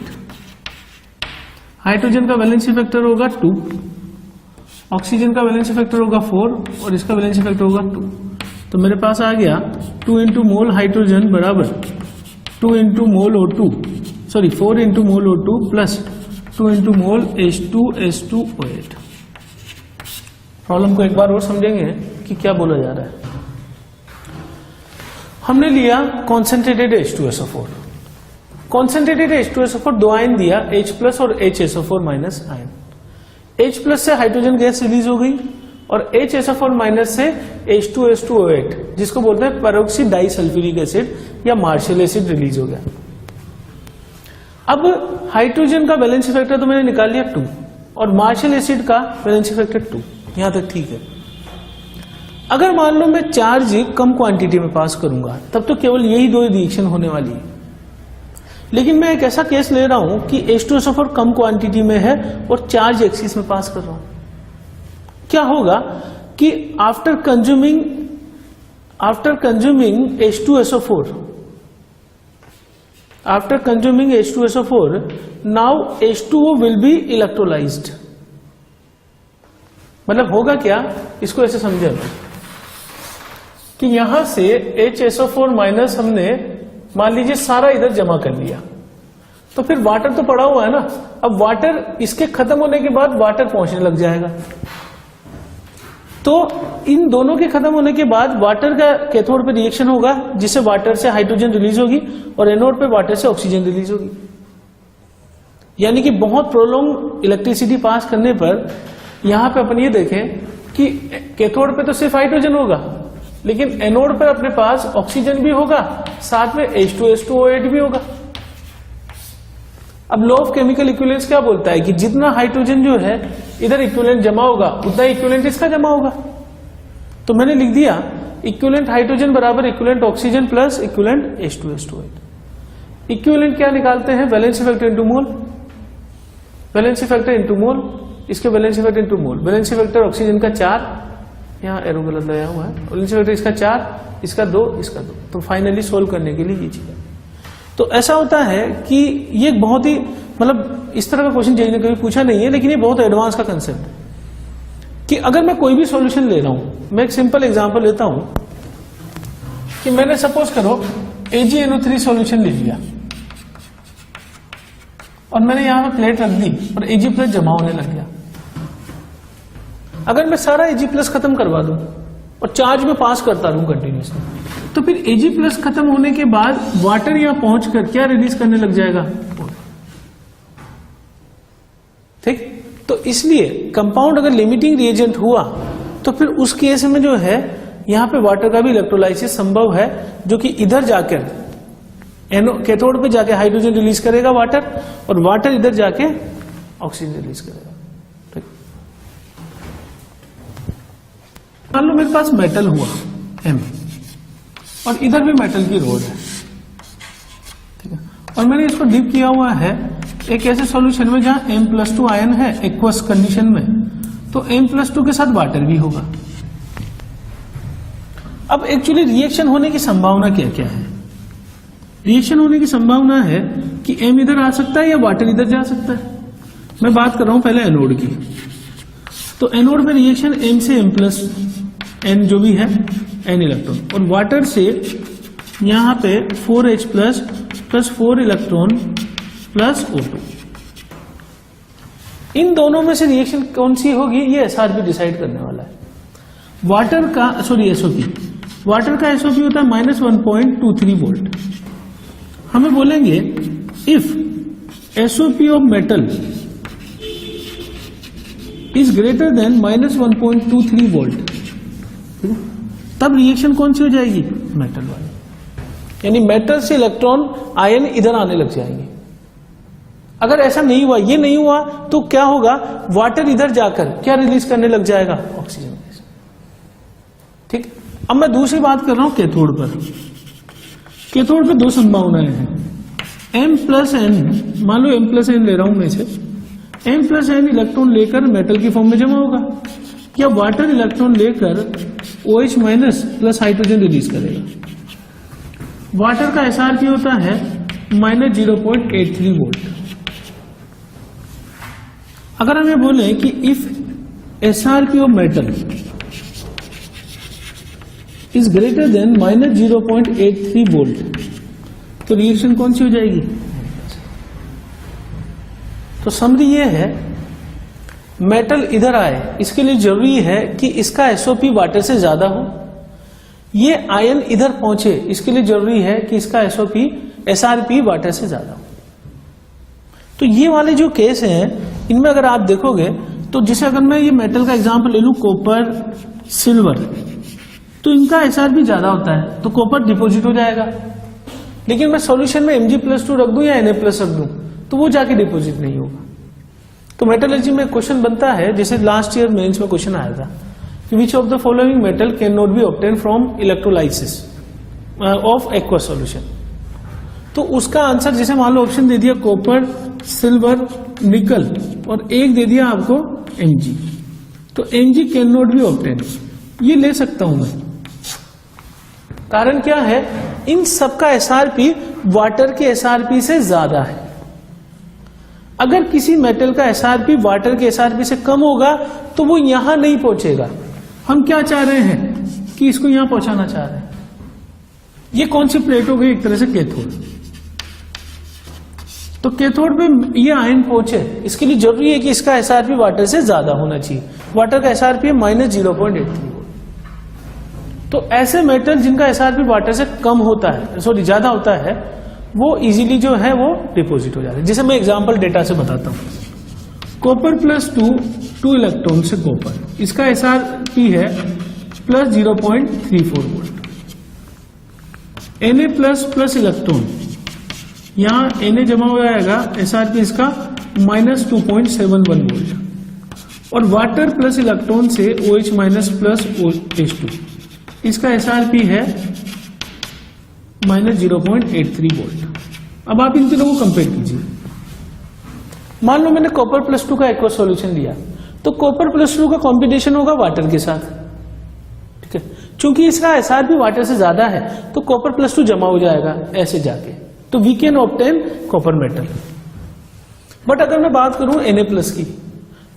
Hydrogen का वैलेंसी फैक्टर होगा 2, ऑक्सीजन का वैलेंसी फैक्टर होगा 4 और इसका वैलेंसी फैक्टर होगा 2। तो मेरे पास आ गया 2 इंटू मोल हाइड्रोजन बराबर 2 इंटू मोल O2, सॉरी 4 इंटू मोल O2 प्लस 2 इंटू मोल H2SO8। प्रॉब्लम को एक बार और समझेंगे कि क्या बोला जा रहा है। हमने लिया कॉन्सेंट्रेटेड H2SO4। कॉन्सेंट्रेटेड H2SO4 दो आयन दिया, H प्लस और HSO4 minus ion. H plus से हाइड्रोजन गैस रिलीज हो गई और HSO4 माइनस से H2SO8 जिसको बोलते हैं पेरोक्सी डाइसल्फ्यूरिक एसिड या मार्शल एसिड रिलीज हो गया। अब हाइड्रोजन का वैलेंसी फैक्टर तो मैंने निकाल लिया 2 और मार्शल एसिड का वैलेंसी फैक्टर 2, यहां तक ठीक है। अगर मान लो मैं चार्ज कम क्वांटिटी में पास करूंगा तब तो केवल यही दो रिएक्शन होने वाली है, लेकिन मैं एक ऐसा केस ले रहा हूं कि H2SO4 कम क्वांटिटी में है और चार्ज एक्सिस में पास कर रहा हूं। क्या होगा कि after consuming H2SO4 now H2O will be electrolysed. मतलब होगा क्या, इसको ऐसे समझे कि यहां से HSO4 माइनस हमने मान लीजिए सारा इधर जमा कर लिया, तो फिर वाटर तो पड़ा हुआ है ना, अब वाटर इसके खत्म होने के बाद वाटर पहुंचने लग जाएगा। तो इन दोनों के खत्म होने के बाद वाटर का कैथोड पे रिएक्शन होगा जिससे वाटर से हाइड्रोजन रिलीज होगी और एनोड पे वाटर से ऑक्सीजन रिलीज होगी। यानी कि बहुत प्रोलॉन्ग इलेक्ट्रिसिटी पास करने पर यहां पे अपन ये देखें कि कैथोड पे तो सिर्फ हाइड्रोजन होगा, लेकिन एनोड पर अपने पास ऑक्सीजन भी होगा, साथ में H2SO8 भी होगा। अब लॉ ऑफ केमिकल इक्विवेलेंस क्या बोलता है कि जितना हाइड्रोजन जो है इधर इक्विवेलेंट जमा होगा उतना इक्विवेलेंट इसका जमा होगा। तो मैंने लिख दिया इक्विवेलेंट हाइड्रोजन बराबर equivalent oxygen plus equivalent H2SO8। Equivalent क्या निकालते हैं? Valency factor into mole, valency factor into mole, इसके valency factor into mole. Valency factor oxygen का 4, यहाँ एरो गलत लगाया हुआ है, वैलेंसी फैक्टर इसका 4, इसका 2, इसका 2। तो फाइनली सोल्व करने के लिए ये चीज। तो ऐसा होता है कि ये बहुत ही मतलब इस तरह का क्वेश्चन जेई ने कभी पूछा नहीं है, लेकिन ये बहुत एडवांस का कंसेप्ट है कि अगर मैं कोई भी सॉल्यूशन ले रहा हूं, मैं एक सिंपल एग्जांपल लेता हूं कि मैंने सपोज करो AgNO3 सॉल्यूशन ले लिया और मैंने यहां पर प्लेट रख दी और Ag+ जमा होने लग गया। अगर मैं सारा Ag+ खत्म करवा दूं और चार्ज में पास करता रहूं कंटिन्यूसली, तो फिर Ag+ खत्म होने के बाद वाटर यहां पहुंचकर क्या रिलीज करने लग जाएगा, ठीक। तो इसलिए कंपाउंड अगर लिमिटिंग रिएजेंट हुआ तो फिर उस केस में जो है यहां पे वाटर का भी इलेक्ट्रोलाइसिस संभव है, जो कि इधर जाकर कैथोड पे जाके हाइड्रोजन रिलीज करेगा वाटर, और वाटर इधर जाके ऑक्सीजन रिलीज करेगा, ठीक। मान लो मेरे पास मेटल हुआ M और इधर भी मेटल की रोड है, ठीक है, और मैंने इसको डिप किया हुआ है एक ऐसे सॉल्यूशन में जहां M+2 आयन है एक्वस कंडीशन में, तो M+2 के साथ वाटर भी होगा। अब एक्चुअली रिएक्शन होने की संभावना क्या क्या है? रिएक्शन होने की संभावना है कि M इधर आ सकता है या वाटर इधर जा सकता है। मैं बात कर रहा हूं पहले एनोड की, तो एनोड में रिएक्शन M से M+N जो भी है N इलेक्ट्रॉन, और वाटर से यहां पे 4H+ plus 4 electron plus O2। इन दोनों में से रिएक्शन कौन सी होगी ये SR भी डिसाइड करने वाला है। वाटर का SOP, वाटर का SOP होता है -1.23 वोल्ट। हमें बोलेंगे if SOP of metal is greater than -1.23 volt, तब रिएक्शन कौन सी हो जाएगी, मेटल वाली, यानी मेटल से इलेक्ट्रॉन आयन इधर आने लग जाएंगे। अगर ऐसा नहीं हुआ, ये नहीं हुआ, तो क्या होगा, वाटर इधर जाकर क्या रिलीज करने लग जाएगा, ऑक्सीजन, ठीक। अब मैं दूसरी बात कर रहा हूं कैथोड पर। कैथोड पे दो संभावनाएं हैं, M+N, मान लो M+N ले रहा हूं मैं इसे, M+N इलेक्ट्रॉन लेकर मेटल की फॉर्म में जमा होगा, या वाटर इलेक्ट्रॉन लेकर OH- प्लस हाइड्रोजन रिलीज करेगा। वाटर का SR होता है -0.83 वोल्ट। अगर हमें बोले कि if SR of metal is greater than -0.83 volt, तो रिएक्शन कौन सी हो जाएगी, तो समरी ये है मेटल इधर आए, इसके लिए जरूरी है कि इसका SOP वाटर से ज्यादा हो, ये आयन इधर पहुंचे, इसके लिए जरूरी है कि इसका SRP वाटर से ज्यादा हो। तो ये वाले जो केस हैं इनमें अगर आप देखोगे तो जैसे अगर मैं ये मेटल का एग्जांपल ले लूं, कॉपर, सिल्वर, तो इनका SRP ज्यादा होता है, तो कॉपर डिपोजिट हो जाएगा। लेकिन मैं सॉल्यूशन में Mg+2 रख दूं या Na+ रख दूं तो वो जाके डिपोजिट नहीं होगा। तो मेटलर्जी में क्वेश्चन बनता है, जैसे लास्ट ईयर मेंस में क्वेश्चन आया था कि which of the following metal can not be obtain from electrolysis of aqueous solution. तो उसका आंसर जैसे मान लो ऑप्शन दे दिया कॉपर, सिल्वर, निकल, और एक दे दिया आपको Mg, तो Mg can not be obtain, ये ले सकता हूं मैं। कारण क्या है, इन सबका SRP वाटर के SRP से ज्यादा है। अगर किसी मेटल का SRP वाटर के SRP से कम होगा तो वो यहां नहीं पहुंचेगा। हम क्या चाह रहे हैं कि इसको यहां पहुंचाना चाह रहे हैं। ये कौन सी प्लेट हो गई, एक तरह से कैथोड। तो कैथोड पे ये आयन पहुंचे, इसके लिए जरूरी है कि इसका SRP वाटर से ज्यादा होना चाहिए। वाटर का SRP है -0.83 वोल्ट। तो ऐसे मेटल जिनका SRP वाटर से कम होता है, सॉरी ज्यादा होता है, वो इजीली जो है वो डिपोजिट हो जाते हैं। जैसे मैं एग्जांपल डेटा से बताता हूं, कॉपर +2 इलेक्ट्रॉन से कॉपर, इसका SRP है +0.34 वोल्ट। Na+ इलेक्ट्रॉन, यहां Na जमा हो जाएगा, SRP इसका -2.71 वोल्ट। और वाटर प्लस इलेक्ट्रॉन से OH- प्लस H2, इसका SRP है -0.83 वोल्ट। अब आप इन तीनों को कंपेयर कीजिए। मान लो मैंने कॉपर +2 का एक्वस सॉल्यूशन लिया, तो कॉपर +2 का कॉम्बिनेशन होगा वाटर के साथ, ठीक है। चूंकि इसका SRP वाटर से ज्यादा है तो कॉपर +2 जमा हो जाएगा ऐसे जाके, तो we can obtain copper metal. But अगर मैं बात करूं Na+ की,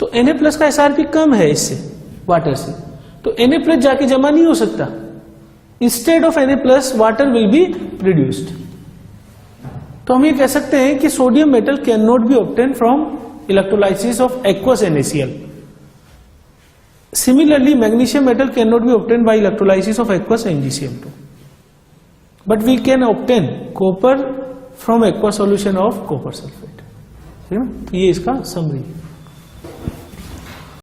तो Na+ का SRP कम है इससे वाटर से, तो Na+ जाके जमा नहीं हो सकता. Instead of Na+, water will be produced. तो हम ये कह सकते हैं कि sodium metal can not be obtain from electrolysis of aqueous NaCl. Similarly, magnesium metal cannot be obtained by electrolysis of aqueous MgCl2. But we can obtain copper from aqueous solution of copper sulfate. ठीक है ना? तो ये इसका समरी है.